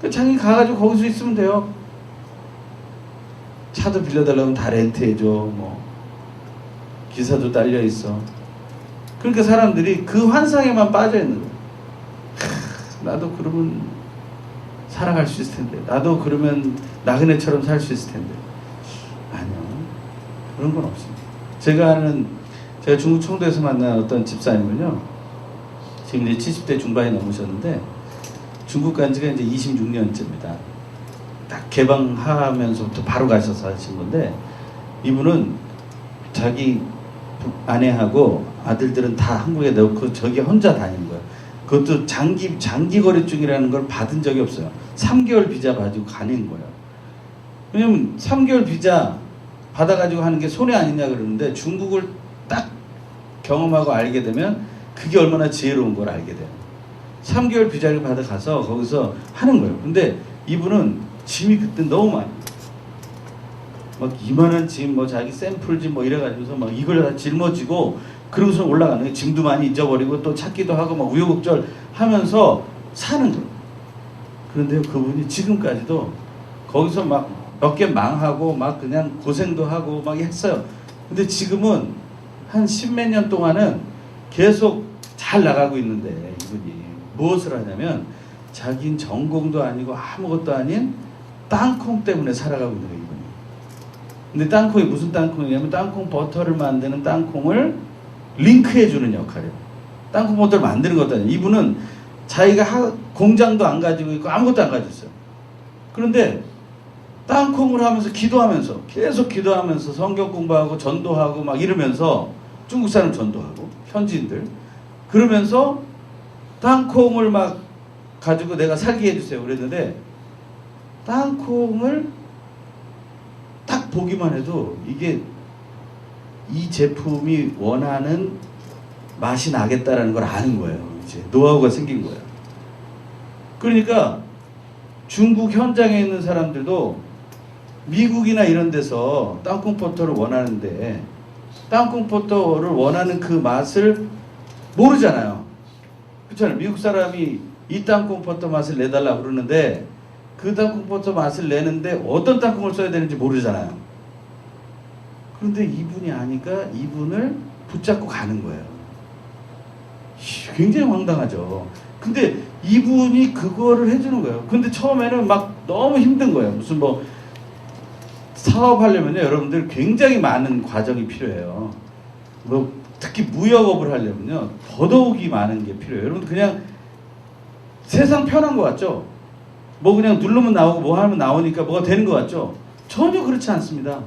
그 자기 가가지고 거기서 있으면 돼요. 차도 빌려달라면 다 렌트해줘. 뭐 기사도 딸려 있어. 그러니까 사람들이 그 환상에만 빠져 있는 거예요. 나도 그러면 살아갈 수 있을 텐데. 나도 그러면 나그네처럼 살 수 있을 텐데. 아니요. 그런 건 없습니다. 제가 중국 청도에서 만난 어떤 집사님은요. 지금 이제 70대 중반이 넘으셨는데 중국 간 지가 이제 26년째입니다. 딱 개방하면서부터 바로 가셔서 하신 건데 이분은 자기 아내하고 아들들은 다 한국에 넣고 저기 혼자 다니는 거예요. 그것도 장기 거래증이라는 걸 받은 적이 없어요. 3개월 비자 가지고 가는 거예요. 왜냐면 3개월 비자 받아가지고 하는 게 손해 아니냐 그러는데 중국을 딱 경험하고 알게 되면 그게 얼마나 지혜로운 걸 알게 돼요. 3개월 비자를 받아가서 거기서 하는 거예요. 근데 이분은 짐이 그때 너무 많아요. 막 이만한 짐, 뭐 자기 샘플 짐 뭐 이래가지고서 막 이걸 다 짊어지고 그러고서 올라가는 거예요. 짐도 많이 잊어버리고 또 찾기도 하고 막 우여곡절 하면서 사는 거예요. 그런데 그분이 지금까지도 거기서 막 몇 개 망하고 막 그냥 고생도 하고 막 했어요. 근데 지금은 한 10몇 년 동안은 계속 잘 나가고 있는데 이분이 무엇을 하냐면 자기는 전공도 아니고 아무것도 아닌 땅콩 때문에 살아가고 있는 거예요. 이분이. 근데 땅콩이 무슨 땅콩이냐면 땅콩 버터를 만드는 땅콩을 링크해주는 역할이에요. 땅콩 버터를 만드는 것도 아니에요. 이분은 자기가 공장도 안 가지고 있고 아무것도 안 가지고 있어요. 그런데 땅콩을 하면서 기도하면서 계속 기도하면서 성경 공부하고 전도하고 막 이러면서 중국 사람 전도하고 현지인들 그러면서 땅콩을 막 가지고 내가 살게 해주세요 그랬는데 땅콩을 딱 보기만 해도 이게 이 제품이 원하는 맛이 나겠다라는 걸 아는 거예요. 이제 노하우가 생긴 거예요. 그러니까 중국 현장에 있는 사람들도 미국이나 이런 데서 땅콩 버터를 원하는데 땅콩 버터를 원하는 그 맛을 모르잖아요. 그렇잖아요. 미국 사람이 이 땅콩 버터 맛을 내달라고 그러는데 그 땅콩 버터 맛을 내는데 어떤 땅콩을 써야 되는지 모르잖아요. 그런데 이분이 아니까 이분을 붙잡고 가는 거예요. 굉장히 황당하죠. 근데 이분이 그거를 해주는 거예요. 근데 처음에는 막 너무 힘든 거예요. 무슨 뭐 사업하려면요, 여러분들 굉장히 많은 과정이 필요해요. 뭐 특히 무역업을 하려면요, 더더욱이 많은 게 필요해요. 여러분 그냥 세상 편한 것 같죠? 뭐 그냥 누르면 나오고 뭐 하면 나오니까 뭐가 되는 것 같죠? 전혀 그렇지 않습니다.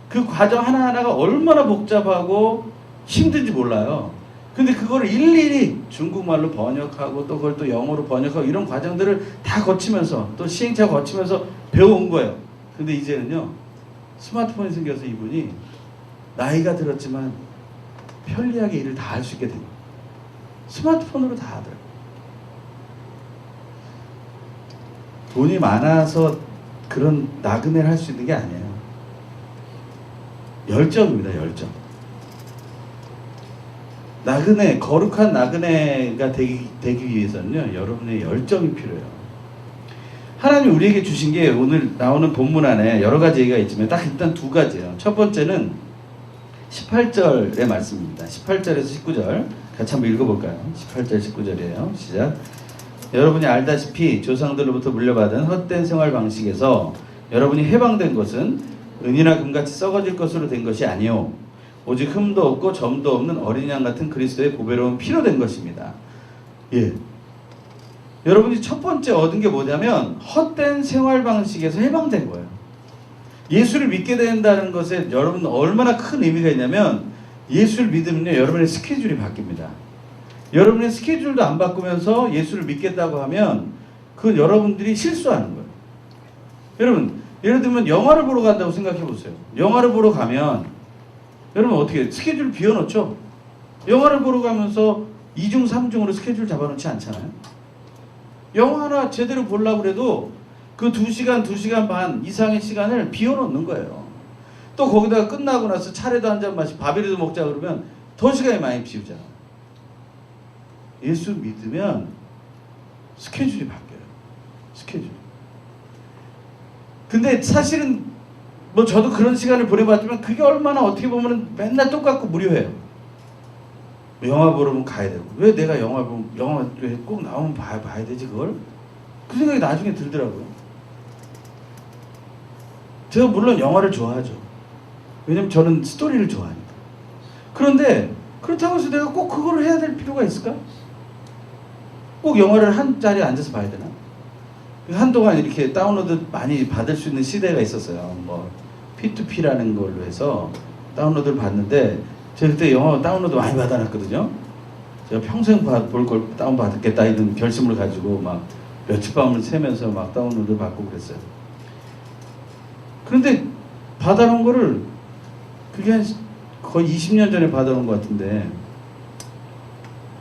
그 과정 하나하나가 얼마나 복잡하고 힘든지 몰라요. 근데 그거를 일일이 중국말로 번역하고 또 그걸 또 영어로 번역하고 이런 과정들을 다 거치면서 또 시행착오 거치면서 배워온 거예요. 근데 이제는요, 스마트폰이 생겨서 이분이 나이가 들었지만 편리하게 일을 다 할 수 있게 됩니다. 스마트폰으로 다 하더라고요. 돈이 많아서 그런 나그네를 할 수 있는 게 아니에요. 열정입니다, 열정. 나그네, 거룩한 나그네가 되기 위해서는요, 여러분의 열정이 필요해요. 하나님이 우리에게 주신 게 오늘 나오는 본문 안에 여러 가지 얘기가 있지만 딱 일단 두 가지예요. 첫 번째는 18절의 말씀입니다. 18절에서 19절 같이 한번 읽어볼까요? 18절 19절이에요. 시작. 여러분이 알다시피 조상들로부터 물려받은 헛된 생활 방식에서 여러분이 해방된 것은 은이나 금같이 썩어질 것으로 된 것이 아니요 오직 흠도 없고 점도 없는 어린 양 같은 그리스도의 보배로운 피로 된 것입니다. 예. 여러분이 첫 번째 얻은 게 뭐냐면 헛된 생활 방식에서 해방된 거예요. 예수를 믿게 된다는 것에 여러분 얼마나 큰 의미가 있냐면 예수를 믿으면요 여러분의 스케줄이 바뀝니다. 여러분의 스케줄도 안 바꾸면서 예수를 믿겠다고 하면 그건 여러분들이 실수하는 거예요. 여러분, 예를 들면 영화를 보러 간다고 생각해 보세요. 영화를 보러 가면 여러분 어떻게 스케줄 비워놓죠? 영화를 보러 가면서 2중, 3중으로 스케줄 잡아놓지 않잖아요. 영화 하나 제대로 보려고 그래도 그 2시간, 2시간 반 이상의 시간을 비워놓는 거예요. 또 거기다가 끝나고 나서 차례도 한 잔 마시고 밥이라도 먹자 그러면 더 시간이 많이 비우잖아. 예수 믿으면 스케줄이 바뀌어요. 스케줄. 근데 사실은 뭐 저도 그런 시간을 보내봤지만 그게 얼마나 어떻게 보면 맨날 똑같고 무료해요. 영화 보러면 가야 되고 왜 내가 영화 꼭 나오면 봐야 되지 그걸? 그 생각이 나중에 들더라고요. 제가 물론 영화를 좋아하죠. 왜냐면 저는 스토리를 좋아하니까. 그런데 그렇다고 해서 내가 꼭 그거를 해야 될 필요가 있을까? 꼭 영화를 한 자리에 앉아서 봐야 되나? 한동안 이렇게 다운로드 많이 받을 수 있는 시대가 있었어요. 뭐 P2P라는 걸로 해서 다운로드를 받는데 제가 그때 영화 다운로드 많이 받아놨거든요. 제가 평생 볼 걸 다운받겠다 이런 결심을 가지고 막 며칠 밤을 새면서 막 다운로드 받고 그랬어요. 그런데 받아놓은 거를 그게 한 거의 20년 전에 받아놓은 것 같은데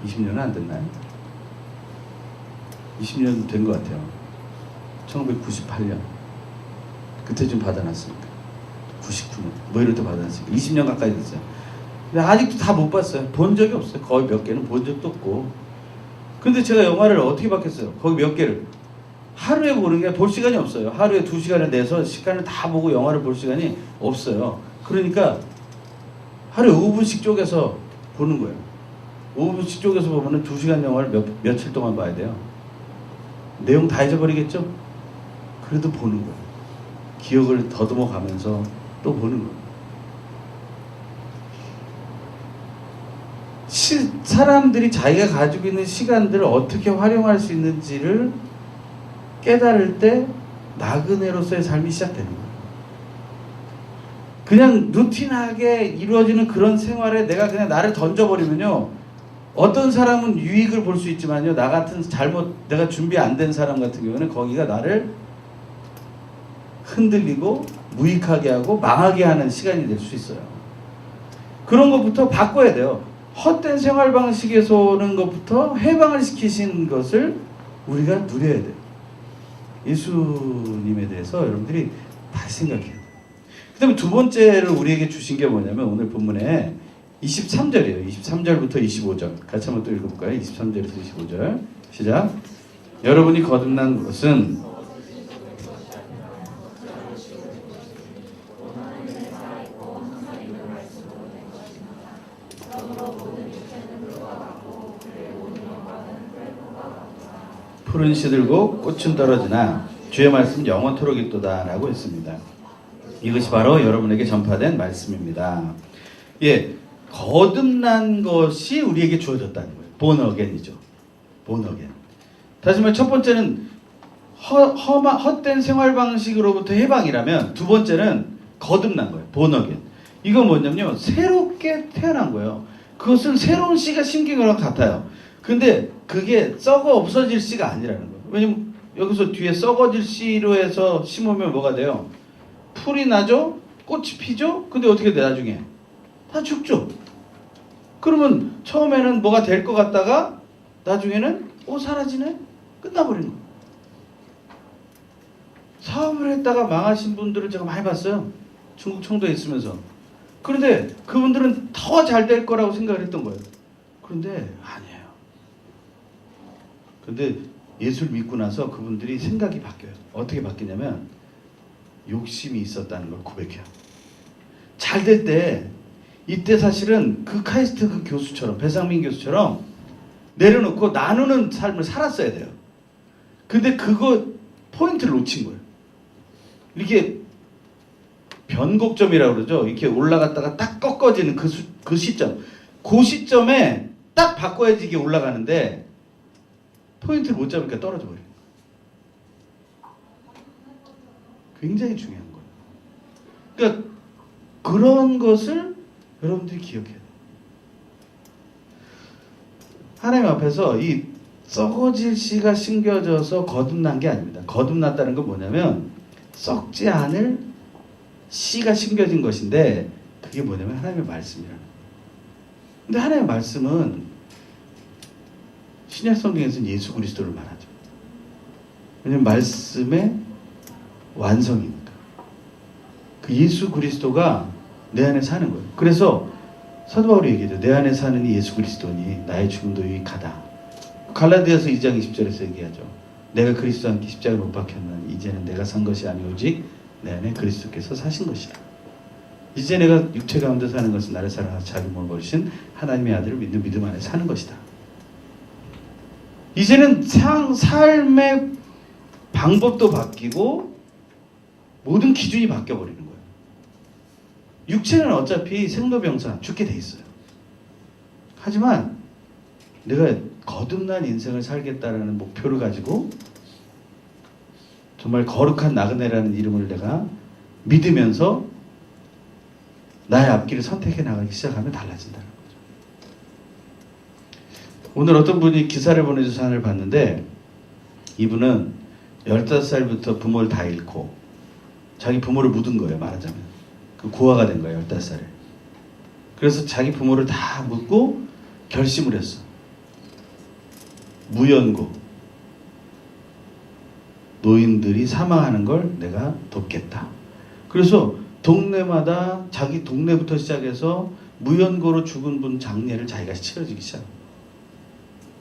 20년은 안 됐나요? 20년 된 것 같아요. 1998년 그때 좀 받아놨으니까 99년 뭐 이럴 때 받아놨으니까 20년 가까이 됐어요. 근데 아직도 다 못 봤어요. 본 적이 없어요. 거의 몇 개는 본 적도 없고. 근데 제가 영화를 어떻게 봤겠어요? 거기 몇 개를 하루에 보는 게 볼 시간이 없어요. 하루에 2시간을 내서 시간을 다 보고 영화를 볼 시간이 없어요. 그러니까 하루에 5분씩 쪼개서 보는 거예요. 5분씩 쪼개서 보면은 2시간 영화를 며칠 동안 봐야 돼요. 내용 다 잊어버리겠죠? 그래도 보는 거예요. 기억을 더듬어 가면서 또 보는 거예요. 사람들이 자기가 가지고 있는 시간들을 어떻게 활용할 수 있는지를 깨달을 때 나그네로서의 삶이 시작되는 거예요. 그냥 루틴하게 이루어지는 그런 생활에 내가 그냥 나를 던져버리면요. 어떤 사람은 유익을 볼 수 있지만요. 나 같은 내가 준비 안 된 사람 같은 경우는 거기가 나를 흔들리고 무익하게 하고 망하게 하는 시간이 될 수 있어요. 그런 것부터 바꿔야 돼요. 헛된 생활 방식에서 오는 것부터 해방을 시키신 것을 우리가 누려야 돼요. 예수님에 대해서 여러분들이 다시 생각해야 돼요. 그 다음에 두 번째로 우리에게 주신 게 뭐냐면 오늘 본문에 23절이에요. 23절부터 25절 같이 한번 또 읽어볼까요? 23절에서 25절 시작. 여러분이 거듭난 것은 푸른 시들고 꽃은 떨어지나 주의 말씀 영원토록 있도다 라고 했습니다. 이것이 바로 여러분에게 전파된 말씀입니다. 예, 거듭난 것이 우리에게 주어졌다는 거예요. born again이죠. born again. 다시 말해 첫 번째는 헛된 생활 방식으로부터 해방이라면 두 번째는 거듭난 거예요. born again. 이건 뭐냐면요. 새롭게 태어난 거예요. 그것은 새로운 씨가 심긴 거랑 같아요. 근데 그게 썩어 없어질 씨가 아니라는 거예요. 왜냐면 여기서 뒤에 썩어질 씨로 해서 심으면 뭐가 돼요? 풀이 나죠? 꽃이 피죠? 근데 어떻게 돼 나중에? 다 죽죠. 그러면 처음에는 뭐가 될 것 같다가 나중에는 사라지네? 끝나버린 거예요. 사업을 했다가 망하신 분들을 제가 많이 봤어요. 중국 청도에 있으면서. 그런데 그분들은 더 잘 될 거라고 생각을 했던 거예요. 그런데 아니에요. 근데 예수를 믿고 나서 그분들이 생각이 바뀌어요. 어떻게 바뀌냐면 욕심이 있었다는 걸 고백해요. 잘 될 때 이때 사실은 그 카이스트 그 교수처럼 배상민 교수처럼 내려놓고 나누는 삶을 살았어야 돼요. 근데 그거 포인트를 놓친 거예요. 이렇게 변곡점이라고 그러죠. 이렇게 올라갔다가 딱 꺾어지는 그 시점. 그 시점에 딱 바꿔야지 이게 올라가는데 포인트를 못 잡으니까 떨어져 버려요. 굉장히 중요한 거예요. 그러니까 그런 것을 여러분들이 기억해야 돼요. 하나님 앞에서 이 썩어질 씨가 심겨져서 거듭난 게 아닙니다. 거듭났다는 건 뭐냐면 썩지 않을 씨가 심겨진 것인데 그게 뭐냐면 하나님의 말씀이라는 거예요. 근데 하나님의 말씀은 신약 성경에서는 예수 그리스도를 말하죠. 왜냐하면 말씀의 완성이니까. 그 예수 그리스도가 내 안에 사는 거예요. 그래서 사도 바울이 얘기하죠. 내 안에 사는 이 예수 그리스도니 나의 죽음도 유익하다. 갈라디아서 2장 20절에서 얘기하죠. 내가 그리스도와 함께 십자가에 못 박혔나니 이제는 내가 산 것이 아니 오직 내 안에 그리스도께서 사신 것이다. 이제 내가 육체 가운데 사는 것은 나를 사랑하사 자기 몸을 버리신 하나님의 아들을 믿는 믿음 안에 사는 것이다. 이제는 삶의 방법도 바뀌고 모든 기준이 바뀌어버리는 거예요. 육체는 어차피 생로병사 죽게 돼 있어요. 하지만 내가 거듭난 인생을 살겠다라는 목표를 가지고 정말 거룩한 나그네라는 이름을 내가 믿으면서 나의 앞길을 선택해 나가기 시작하면 달라진다는 거죠. 오늘 어떤 분이 기사를 보내줘서 하나를 봤는데 이분은 15살부터 부모를 다 잃고 자기 부모를 묻은 거예요. 말하자면 그 고아가 된 거예요. 15살에. 그래서 자기 부모를 다 묻고 결심을 했어. 무연고 노인들이 사망하는 걸 내가 돕겠다. 그래서 동네마다 자기 동네부터 시작해서 무연고로 죽은 분 장례를 자기가 치러주기 시작합니다.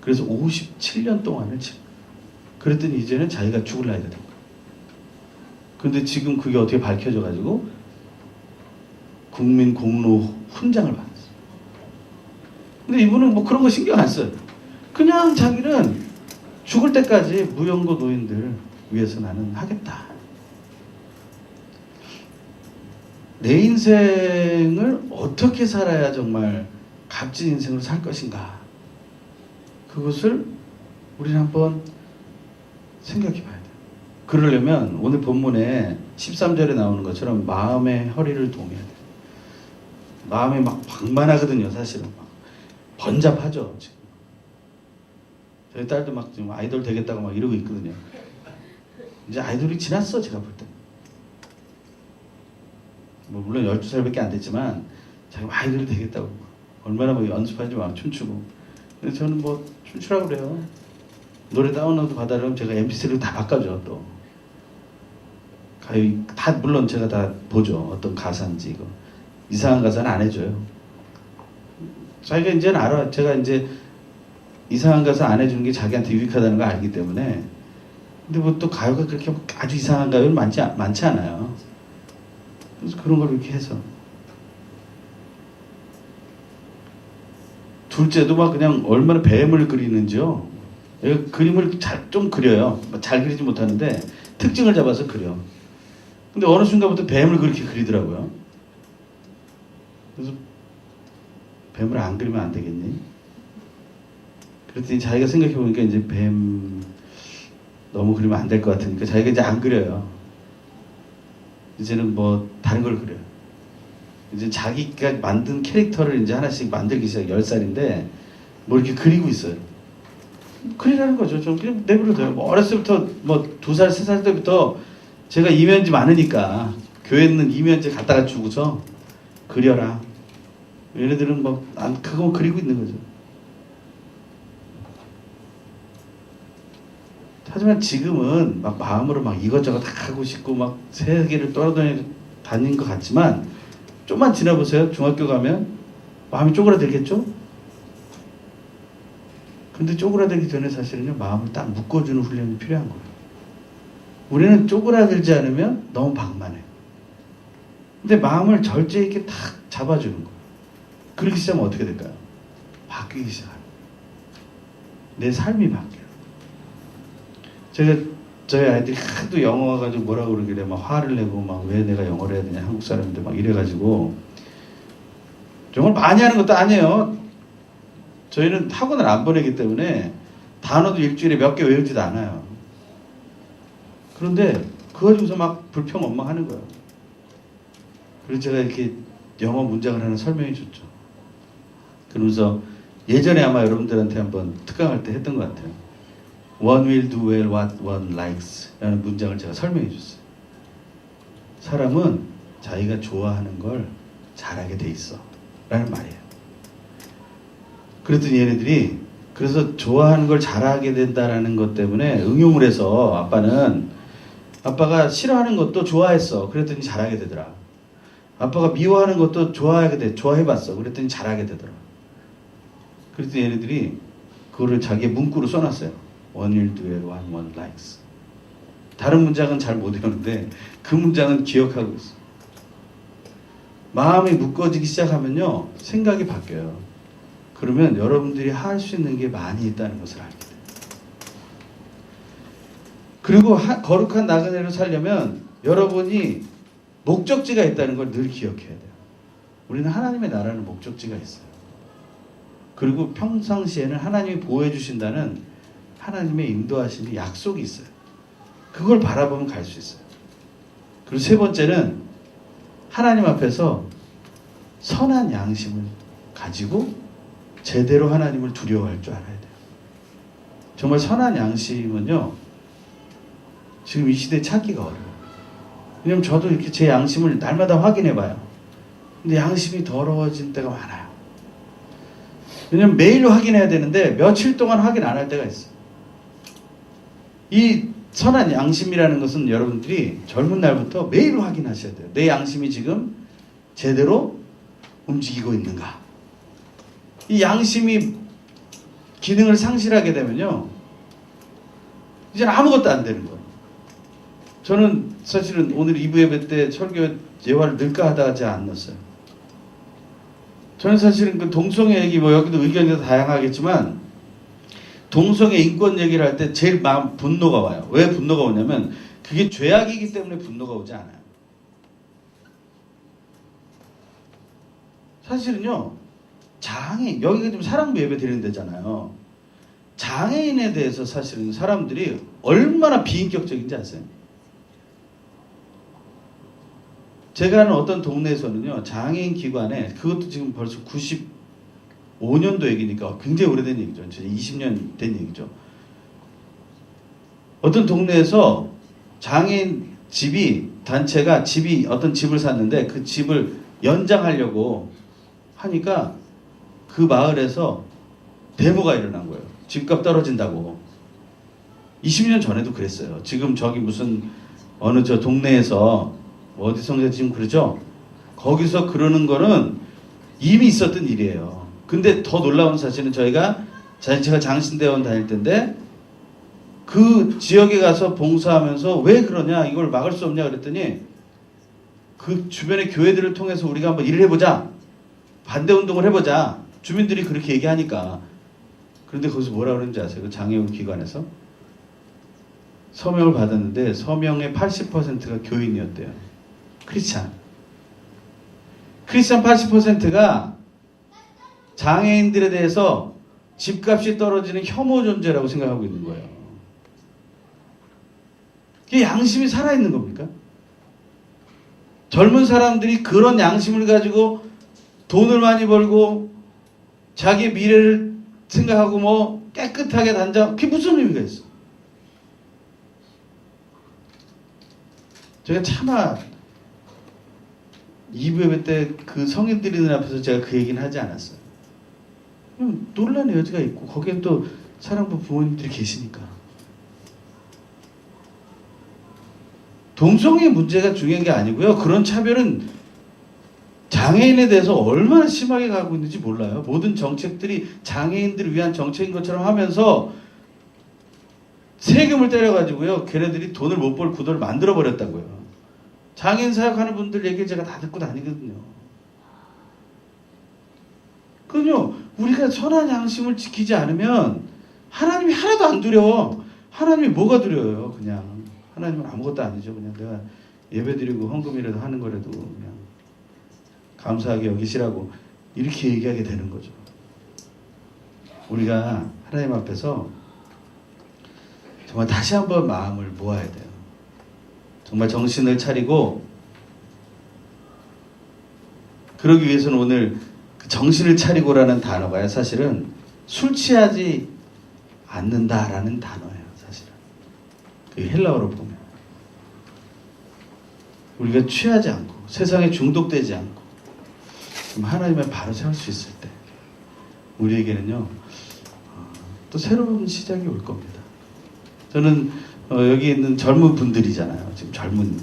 그래서 57년 동안을 치러. 그랬더니 이제는 자기가 죽을 나이가 된 거예요. 근데 지금 그게 어떻게 밝혀져 가지고 국민 공로 훈장을 받았어요. 근데 이분은 뭐 그런 거 신경 안 써요. 그냥 자기는 죽을 때까지 무연고 노인들 위해서 나는 하겠다. 내 인생을 어떻게 살아야 정말 값진 인생을 살 것인가. 그것을 우리는 한번 생각해 봐야 돼요. 그러려면 오늘 본문에 13절에 나오는 것처럼 마음의 허리를 동해야 돼요. 마음이 막 방만하거든요. 사실은 막 번잡하죠. 지금. 저희 딸도 막 지금 아이돌 되겠다고 막 이러고 있거든요. 이제 아이돌이 지났어. 제가 볼 때. 뭐 물론 12살밖에 안 됐지만 자기 아이돌이 되겠다고 얼마나 뭐 연습하지 막 춤추고. 근데 저는 뭐 춤추라고 그래요. 노래 다운로드 받아려면 제가 mp3를 다 바꿔줘. 또 가요 다 물론 제가 다 보죠. 어떤 가사인지 이거 이상한 가사는 안 해줘요. 자기가 이제는 알아. 제가 이제 이상한 가사 안 해주는 게 자기한테 유익하다는 걸 알기 때문에. 근데 뭐 또 가요가 그렇게 아주 이상한 가요는 많지 않아요. 그래서 그런 걸 이렇게 해서. 둘째도 막 그냥 얼마나 뱀을 그리는지요. 얘가 그림을 좀 그려요. 잘 그리지 못하는데 특징을 잡아서 그려. 근데 어느 순간부터 뱀을 그렇게 그리더라고요. 그래서 뱀을 안 그리면 안 되겠니? 그랬더니 자기가 생각해보니까 이제 뱀 너무 그리면 안 될 것 같으니까 자기가 이제 안 그려요. 이제는 뭐 다른 걸 그려요. 이제 자기가 만든 캐릭터를 이제 하나씩 만들기 시작. 10살인데 뭐 이렇게 그리고 있어요. 그리라는 거죠. 좀 그냥 내버려둬요. 뭐 어렸을 때부터 뭐 2살, 3살 때부터 제가 이면지 많으니까 교회는 이면지 갖다가 주고서 그려라. 얘네들은 뭐 그거 그리고 있는 거죠. 하지만 지금은 막 마음으로 막 이것저것 다 하고 싶고 막 세계를 떠다니는 것 같지만 좀만 지나보세요. 중학교 가면 마음이 쪼그라들겠죠? 근데 쪼그라들기 전에 사실은요, 마음을 딱 묶어주는 훈련이 필요한 거예요. 우리는 쪼그라들지 않으면 너무 방만해요. 근데 마음을 절제 있게 탁 잡아주는 거예요. 그렇게 시작하면 어떻게 될까요? 바뀌기 시작해요. 내 삶이 바뀌어요. 저희 아이들이 하도 영어 와가지고 뭐라고 그러길래 막 화를 내고 막 왜 내가 영어를 해야 되냐, 한국 사람인데 막 이래가지고 영어를 많이 하는 것도 아니에요. 저희는 학원을 안 보내기 때문에 단어도 일주일에 몇 개 외우지도 않아요. 그런데 그거 가지고서 막 불평원망하는 거예요. 그래서 제가 이렇게 영어 문장을 하나 설명해 줬죠. 그러면서 예전에 아마 여러분들한테 한번 특강할 때 했던 것 같아요. One will do well what one likes 라는 문장을 제가 설명해 줬어요. 사람은 자기가 좋아하는 걸 잘하게 돼 있어 라는 말이에요. 그랬더니 얘네들이 그래서 좋아하는 걸 잘하게 된다라는 것 때문에 응용을 해서 아빠가 싫어하는 것도 좋아했어. 그랬더니 잘하게 되더라. 아빠가 미워하는 것도 좋아해봤어. 그랬더니 잘하게 되더라. 그랬더니 얘네들이 그거를 자기의 문구로 써놨어요. One will do well what one likes. 다른 문장은 잘 못 외우는데 그 문장은 기억하고 있어. 마음이 묶어지기 시작하면요 생각이 바뀌어요. 그러면 여러분들이 할 수 있는 게 많이 있다는 것을 알게 돼요. 그리고 거룩한 나그네로 살려면 여러분이 목적지가 있다는 걸 늘 기억해야 돼요. 우리는 하나님의 나라는 목적지가 있어요. 그리고 평상시에는 하나님이 보호해 주신다는 하나님의 인도하심이 약속이 있어요. 그걸 바라보면 갈 수 있어요. 그리고 세 번째는 하나님 앞에서 선한 양심을 가지고 제대로 하나님을 두려워할 줄 알아야 돼요. 정말 선한 양심은요, 지금 이 시대에 찾기가 어려워요. 왜냐면 저도 이렇게 제 양심을 날마다 확인해 봐요. 근데 양심이 더러워진 때가 많아요. 왜냐면 매일 확인해야 되는데 며칠 동안 확인 안 할 때가 있어요. 이 선한 양심이라는 것은 여러분들이 젊은 날부터 매일 확인하셔야 돼요. 내 양심이 지금 제대로 움직이고 있는가. 이 양심이 기능을 상실하게 되면요, 이제는 아무것도 안 되는 거예요. 저는 사실은 오늘 2부 예배 때 설교 예화를 넣을까 하다 하지 않았어요. 저는 사실은 그 동성애 얘기, 여기도 의견이 다양하겠지만, 동성애 인권 얘기를 할 때 제일 분노가 와요. 왜 분노가 오냐면, 그게 죄악이기 때문에 분노가 오지 않아요. 사실은요, 여기가 지금 사랑부 예배 드리는 데잖아요. 장애인에 대해서 사실은 사람들이 얼마나 비인격적인지 아세요? 제가 아는 어떤 동네에서는요, 장애인 기관에, 그것도 지금 벌써 95년도 얘기니까 굉장히 오래된 얘기죠. 20년 된 얘기죠. 어떤 동네에서 장애인 단체가 어떤 집을 샀는데 그 집을 연장하려고 하니까 그 마을에서 데모가 일어난 거예요. 집값 떨어진다고. 20년 전에도 그랬어요. 지금 저기 무슨 어느 저 동네에서 어디선가 지금 그러죠? 거기서 그러는 거는 이미 있었던 일이에요. 근데 더 놀라운 사실은 제가 장신대원 다닐 때인데 그 지역에 가서 봉사하면서 왜 그러냐, 이걸 막을 수 없냐 그랬더니 그 주변의 교회들을 통해서 우리가 한번 일을 해보자, 반대운동을 해보자, 주민들이 그렇게 얘기하니까. 그런데 거기서 뭐라 그러는지 아세요? 그 장애인 기관에서 서명을 받았는데 서명의 80%가 교인이었대요. 크리스찬 80%가 장애인들에 대해서 집값이 떨어지는 혐오 존재라고 생각하고 있는 거예요. 그게 양심이 살아있는 겁니까? 젊은 사람들이 그런 양심을 가지고 돈을 많이 벌고 자기의 미래를 생각하고 깨끗하게 그게 무슨 의미가 있어? 제가 차마 2부 예배 때 그 성인들이 앞에서 제가 그 얘기는 하지 않았어요. 논란의 여지가 있고 거기에 또 사랑부 부모님들이 계시니까. 동성애 문제가 중요한 게 아니고요. 그런 차별은 장애인에 대해서 얼마나 심하게 가고 있는지 몰라요. 모든 정책들이 장애인들을 위한 정책인 것처럼 하면서 세금을 때려가지고요, 걔네들이 돈을 못 벌 구도를 만들어버렸다고요. 장애인 사역하는 분들 얘기를 제가 다 듣고 다니거든요. 그럼요, 우리가 선한 양심을 지키지 않으면 하나님이 하나도 안 두려워. 하나님이 뭐가 두려워요? 그냥 하나님은 아무것도 아니죠. 그냥 내가 예배드리고 헌금이라도 하는 거라도 그냥 감사하게 여기시라고 이렇게 얘기하게 되는 거죠. 우리가 하나님 앞에서 정말 다시 한번 마음을 모아야 돼요. 정말 정신을 차리고, 그러기 위해서는 오늘 그 정신을 차리고라는 단어가요, 사실은 술 취하지 않는다라는 단어예요, 사실은. 그 헬라어로 보면 우리가 취하지 않고 세상에 중독되지 않고 하나님을 바로 세울 수 있을 때 우리에게는요 또 새로운 시작이 올 겁니다. 저는 여기 있는 젊은 분들이잖아요. 지금 젊은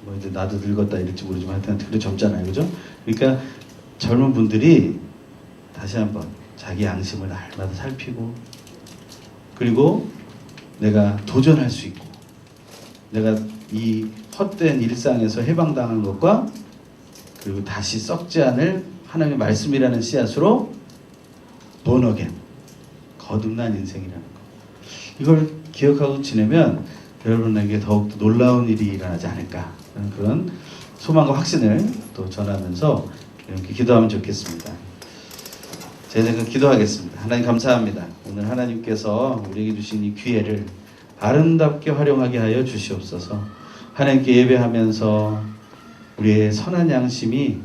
뭐 이제 나도 늙었다 이럴지 모르지만 하여튼 그래 젊잖아요, 그죠? 그러니까 젊은 분들이 다시 한번 자기 양심을 날마다 살피고 그리고 내가 도전할 수 있고 내가 이 헛된 일상에서 해방당한 것과 그리고 다시 썩지 않을 하나님의 말씀이라는 씨앗으로 본어겐 거듭난 인생이라는 거 이걸 기억하고 지내면 여러분에게 더욱더 놀라운 일이 일어나지 않을까 하는 그런 소망과 확신을 또 전하면서 이렇게 기도하면 좋겠습니다. 제가 기도하겠습니다. 하나님 감사합니다. 오늘 하나님께서 우리에게 주신 이 기회를 아름답게 활용하게 하여 주시옵소서. 하나님께 예배하면서 우리의 선한 양심이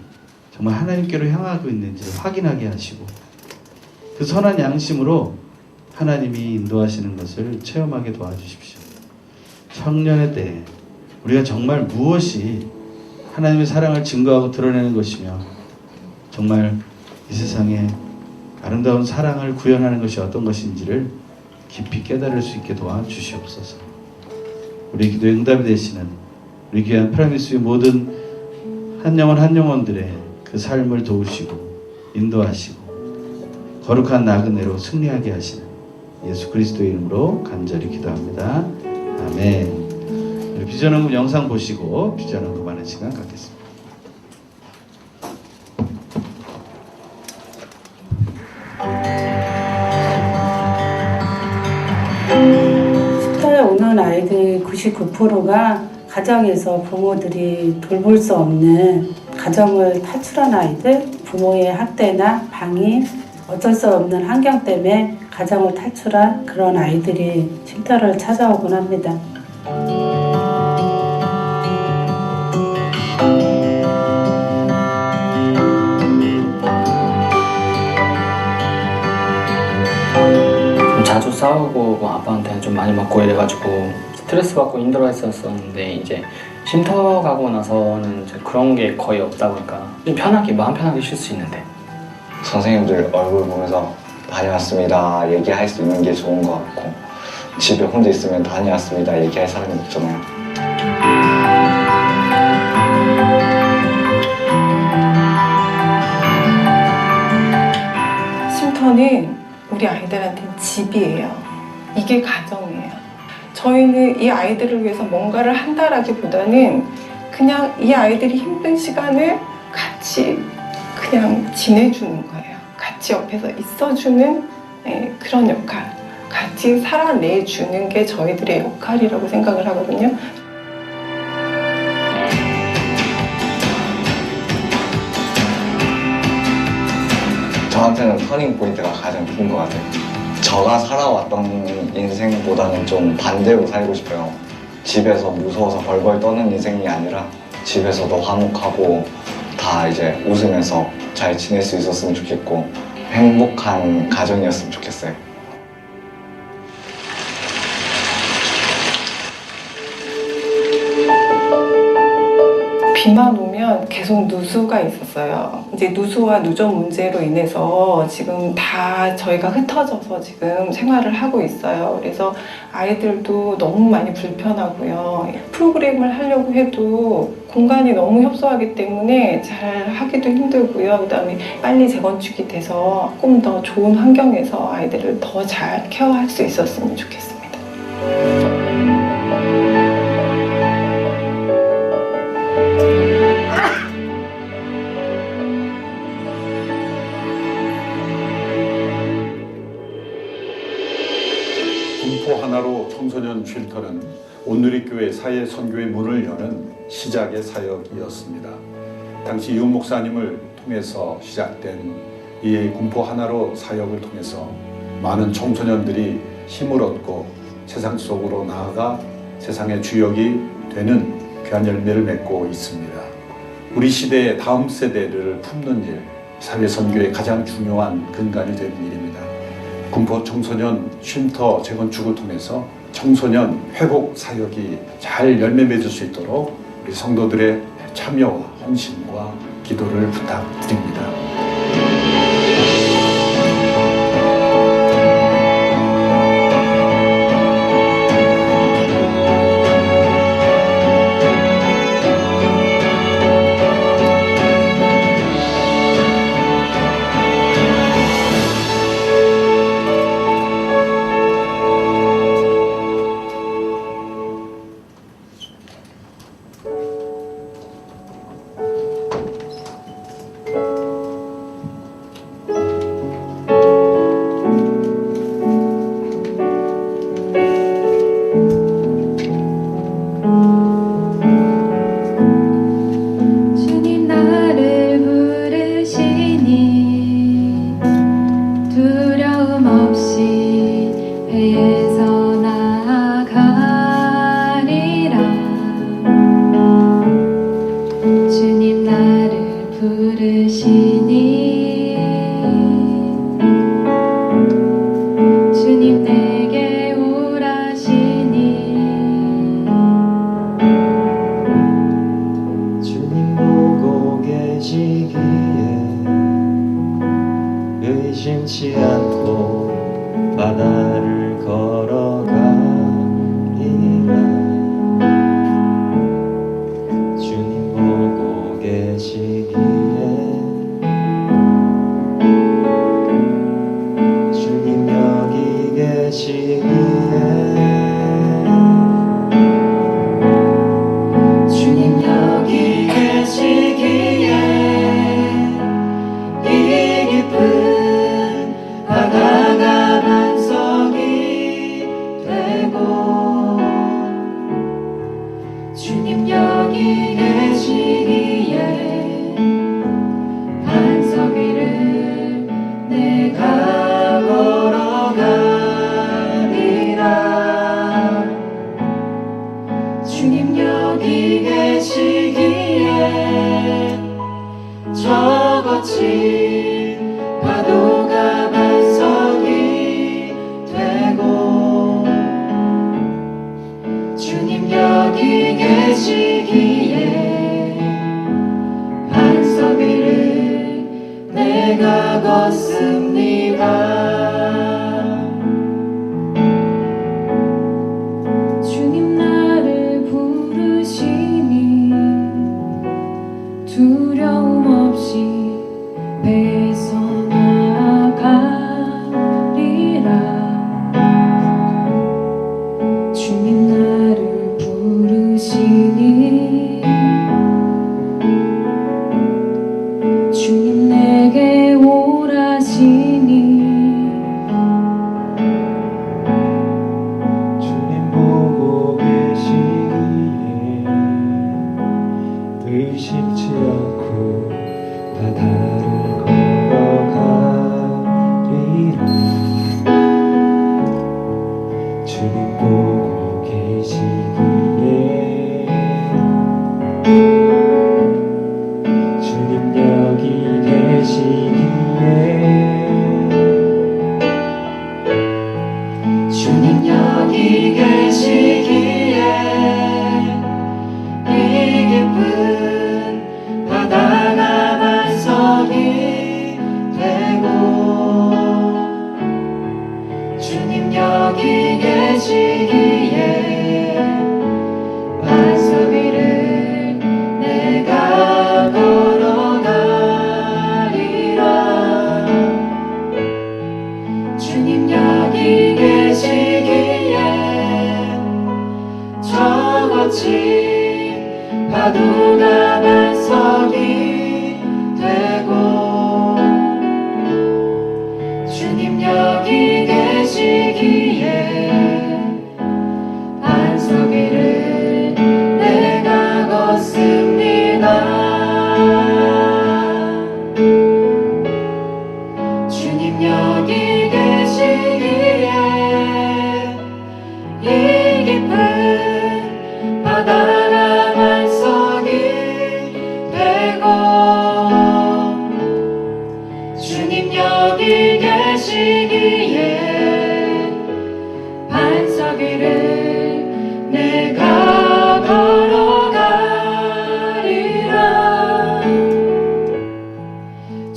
정말 하나님께로 향하고 있는지를 확인하게 하시고 그 선한 양심으로 하나님이 인도하시는 것을 체험하게 도와주십시오. 청년의 때에 우리가 정말 무엇이 하나님의 사랑을 증거하고 드러내는 것이며 정말 이 세상에 아름다운 사랑을 구현하는 것이 어떤 것인지를 깊이 깨달을 수 있게 도와주시옵소서. 우리 기도의 응답이 되시는 우리 귀한 프라미스의 모든 한 영혼들의 그 삶을 도우시고 인도하시고 거룩한 나그네로 승리하게 하시는 예수 그리스도의 이름으로 간절히 기도합니다. 아멘. 비전언급 영상 보시고 비전언급하는 시간 갖겠습니다. 쉼터에 오는 아이들 99%가 가정에서 부모들이 돌볼 수 없는 가정을 탈출한 아이들, 부모의 학대나 방임, 어쩔 수 없는 환경 때문에 가정을 탈출한 그런 아이들이 쉼터를 찾아오곤 합니다. 자주 싸우고 뭐 아빠한테 좀 많이 맞고 이래가지고 스트레스 받고 힘들어했었는데 이제 쉼터 가고 나서는 이제 그런 게 거의 없다 보니까 좀 편하게 마음 편하게 쉴 수 있는데 선생님들 얼굴 보면서 다녀왔습니다 얘기할 수 있는 게 좋은 것 같고 집에 혼자 있으면 다녀왔습니다 얘기할 사람이 없잖아요. 쉼터는 우리 아이들한테 집이에요. 이게 가정이에요. 저희는 이 아이들을 위해서 뭔가를 한다라기보다는 그냥 이 아이들이 힘든 시간을 같이 그냥 지내주는 거예요. 같이 옆에서 있어주는 그런 역할, 같이 살아내주는 게 저희들의 역할이라고 생각을 하거든요. 저한테는 터닝 포인트가 가장 큰 것 같아요. 제가 살아왔던 인생보다는 좀 반대로 살고 싶어요. 집에서 무서워서 벌벌 떠는 인생이 아니라 집에서도 화목하고 다 이제 웃으면서 잘 지낼 수 있었으면 좋겠고 행복한 가정이었으면 좋겠어요. 비만 오면 계속 누수가 있었어요. 이제 누수와 누전 문제로 인해서 지금 다 저희가 흩어져서 지금 생활을 하고 있어요. 그래서 아이들도 너무 많이 불편하고요. 프로그램을 하려고 해도 공간이 너무 협소하기 때문에 잘 하기도 힘들고요. 그다음에 빨리 재건축이 돼서 조금 더 좋은 환경에서 아이들을 더 잘 케어할 수 있었으면 좋겠습니다. 군포 하나로 청소년 쉼터는 온누리교회 사회 선교의 문을 여는 시작의 사역이었습니다. 당시 유 목사님을 통해서 시작된 이 군포 하나로 사역을 통해서 많은 청소년들이 힘을 얻고 세상 속으로 나아가 세상의 주역이 되는 귀한 열매를 맺고 있습니다. 우리 시대의 다음 세대를 품는 일, 사회 선교의 가장 중요한 근간이 되는 일입니다. 군포 청소년 쉼터 재건축을 통해서 청소년 회복 사역이 잘 열매 맺을 수 있도록 우리 성도들의 참여와 헌신과 기도를 부탁드립니다. 주님 나를 부르시니 두려움 없이 배에서 나아가리라. 주님 나를 부르시니 주님 내게 오라시니 주님 보고 계시기에 의심치 않고 바다를 걸어가리라. 주님 보고 계시기에 주님 여기 계시기에 주님 여기 계시기에 이 깊은 바다가 반석이 되고 주님 여기 계시기에 반석 위를 내가 걸어가리라. 주님 여기 계시기에 저 거친 파도가 반석이 되고 주님 여기 계시기에 반석 위를 내가 걷습니다. 주님 나를 부르시니 두려움 없이 배에서 나아가리라. 주님 나를 부르시니 주님 내게 오라시니 주님 보고 계시기에 의심치 않고 바다를 걸어가리라. 주님 보고 계시기에 주님 여기 계시기에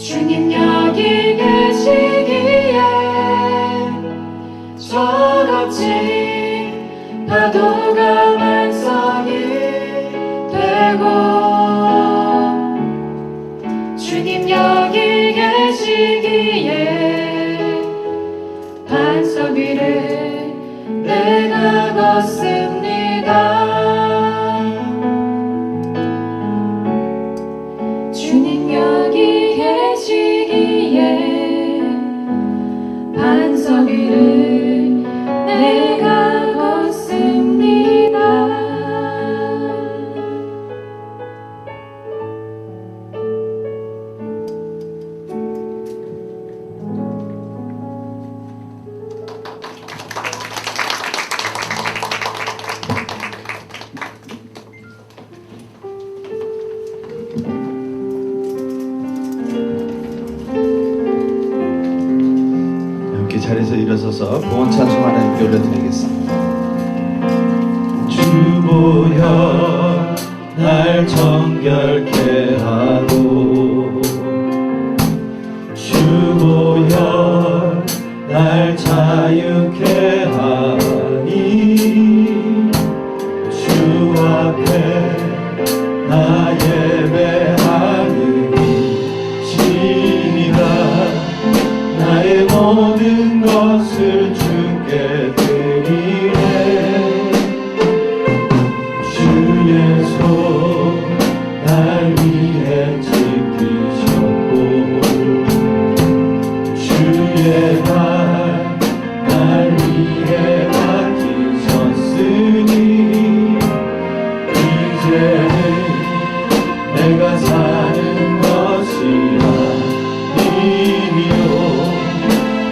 주님 여기 계시기에 저같이 파도가 반석이 되고 주님 여기 계시기에 반석 위를 내가 걷습니다. 주님 여기 계시기에 반석 위를 내가 걷습니다. 함께 자리에서 일어서서 봉헌 찬송 하나님께 올려드리겠습니다. 주보여 날 정결케 하고 주보여 날 자유케 하니 주 앞에 나 예배하는 신이라 나의 모든 것을 주께 드리네 주의 손 날 위해 지키셨고 주의 발 날 위해 맡기셨으니 이제는 내가 사는 것이 아니요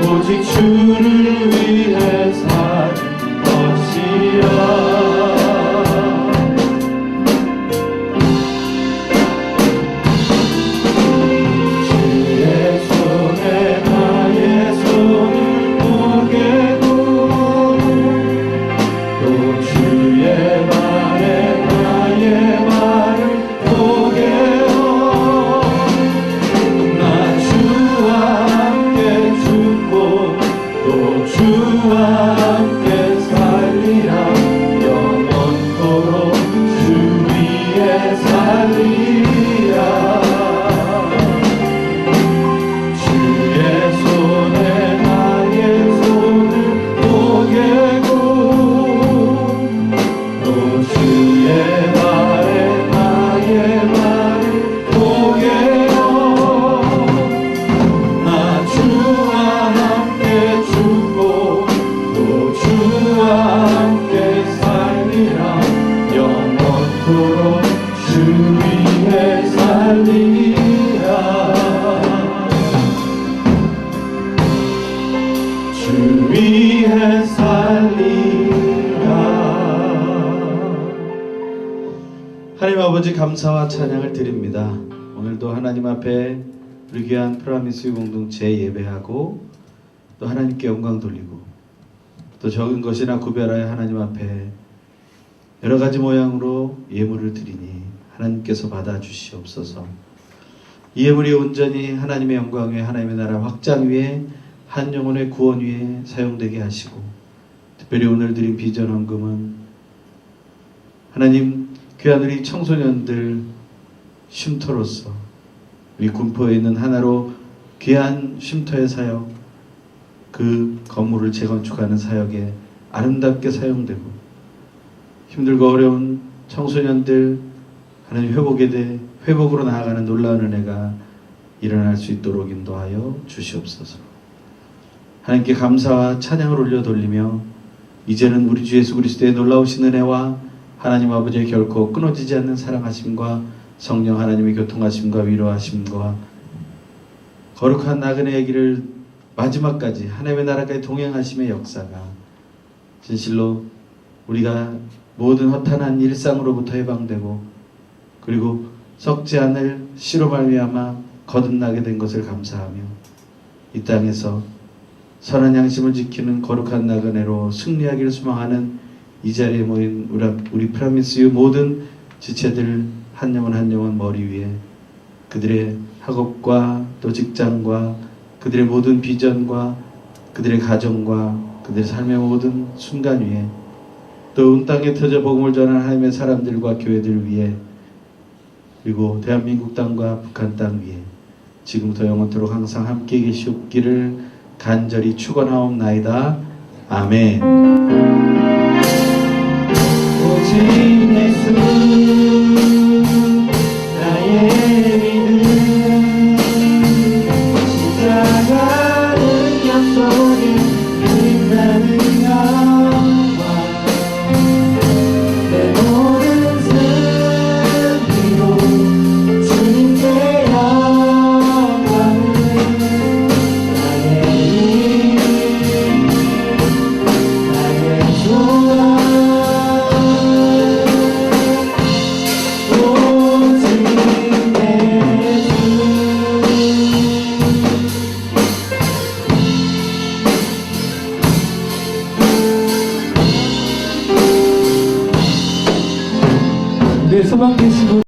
오직 주를 위해 사는 것이야. 주의 손에 나의 손을 보게고 또 주의 발에 나의 발을 보게요. 나 주와 함께 죽고 또 주와 함께 살리라 영원토록 주 위에 살리라. 주의 손에 나의 손을 보게고 또 주의 발에 나의 발을 보게요. 나 주와 함께 죽고 또 주와 함께 살리라 영원토록 주 위에 살리라. 주 위에 살리라. 하나님 아버지 감사와 찬양을 드립니다. 오늘도 하나님 앞에 우리 귀한 프라미스 공동체 예배하고 또 하나님께 영광 돌리고 또 적은 것이나 구별하여 하나님 앞에 여러 가지 모양으로 예물을 드리니 하나님께서 받아주시옵소서. 이 예물이 온전히 하나님의 영광 위에 하나님의 나라 확장 위에 한 영혼의 구원 위에 사용되게 하시고 특별히 오늘 드린 비전 헌금은 하나님 귀한 우리 청소년들 쉼터로서 우리 군포에 있는 하나로 귀한 쉼터의 사역 그 건물을 재건축하는 사역에 아름답게 사용되고 힘들고 어려운 청소년들 하나님 회복으로 나아가는 놀라운 은혜가 일어날 수 있도록 인도하여 주시옵소서. 하나님께 감사와 찬양을 올려 돌리며 이제는 우리 주 예수 그리스도의 놀라우신 은혜와 하나님 아버지의 결코 끊어지지 않는 사랑하심과 성령 하나님의 교통하심과 위로하심과 거룩한 나그네의 길을 마지막까지 하나님의 나라까지 동행하심의 역사가 진실로 우리가 모든 허탄한 일상으로부터 해방되고 그리고 썩지 않을 씨로 말미암아 거듭나게 된 것을 감사하며 이 땅에서 선한 양심을 지키는 거룩한 나그네로 승리하기를 소망하는 이 자리에 모인 우리 프라미스유 모든 지체들 한 영혼 한 영혼 머리 위에 그들의 학업과 또 직장과 그들의 모든 비전과 그들의 가정과 그들의 삶의 모든 순간 위에 또 온 땅에 터져 복음을 전하는 하나님의 사람들과 교회들 위에 그리고 대한민국 땅과 북한 땅 위에 지금부터 영원토록 항상 함께 계시옵기를 간절히 축원하옵나이다. 아멘. 오직 예수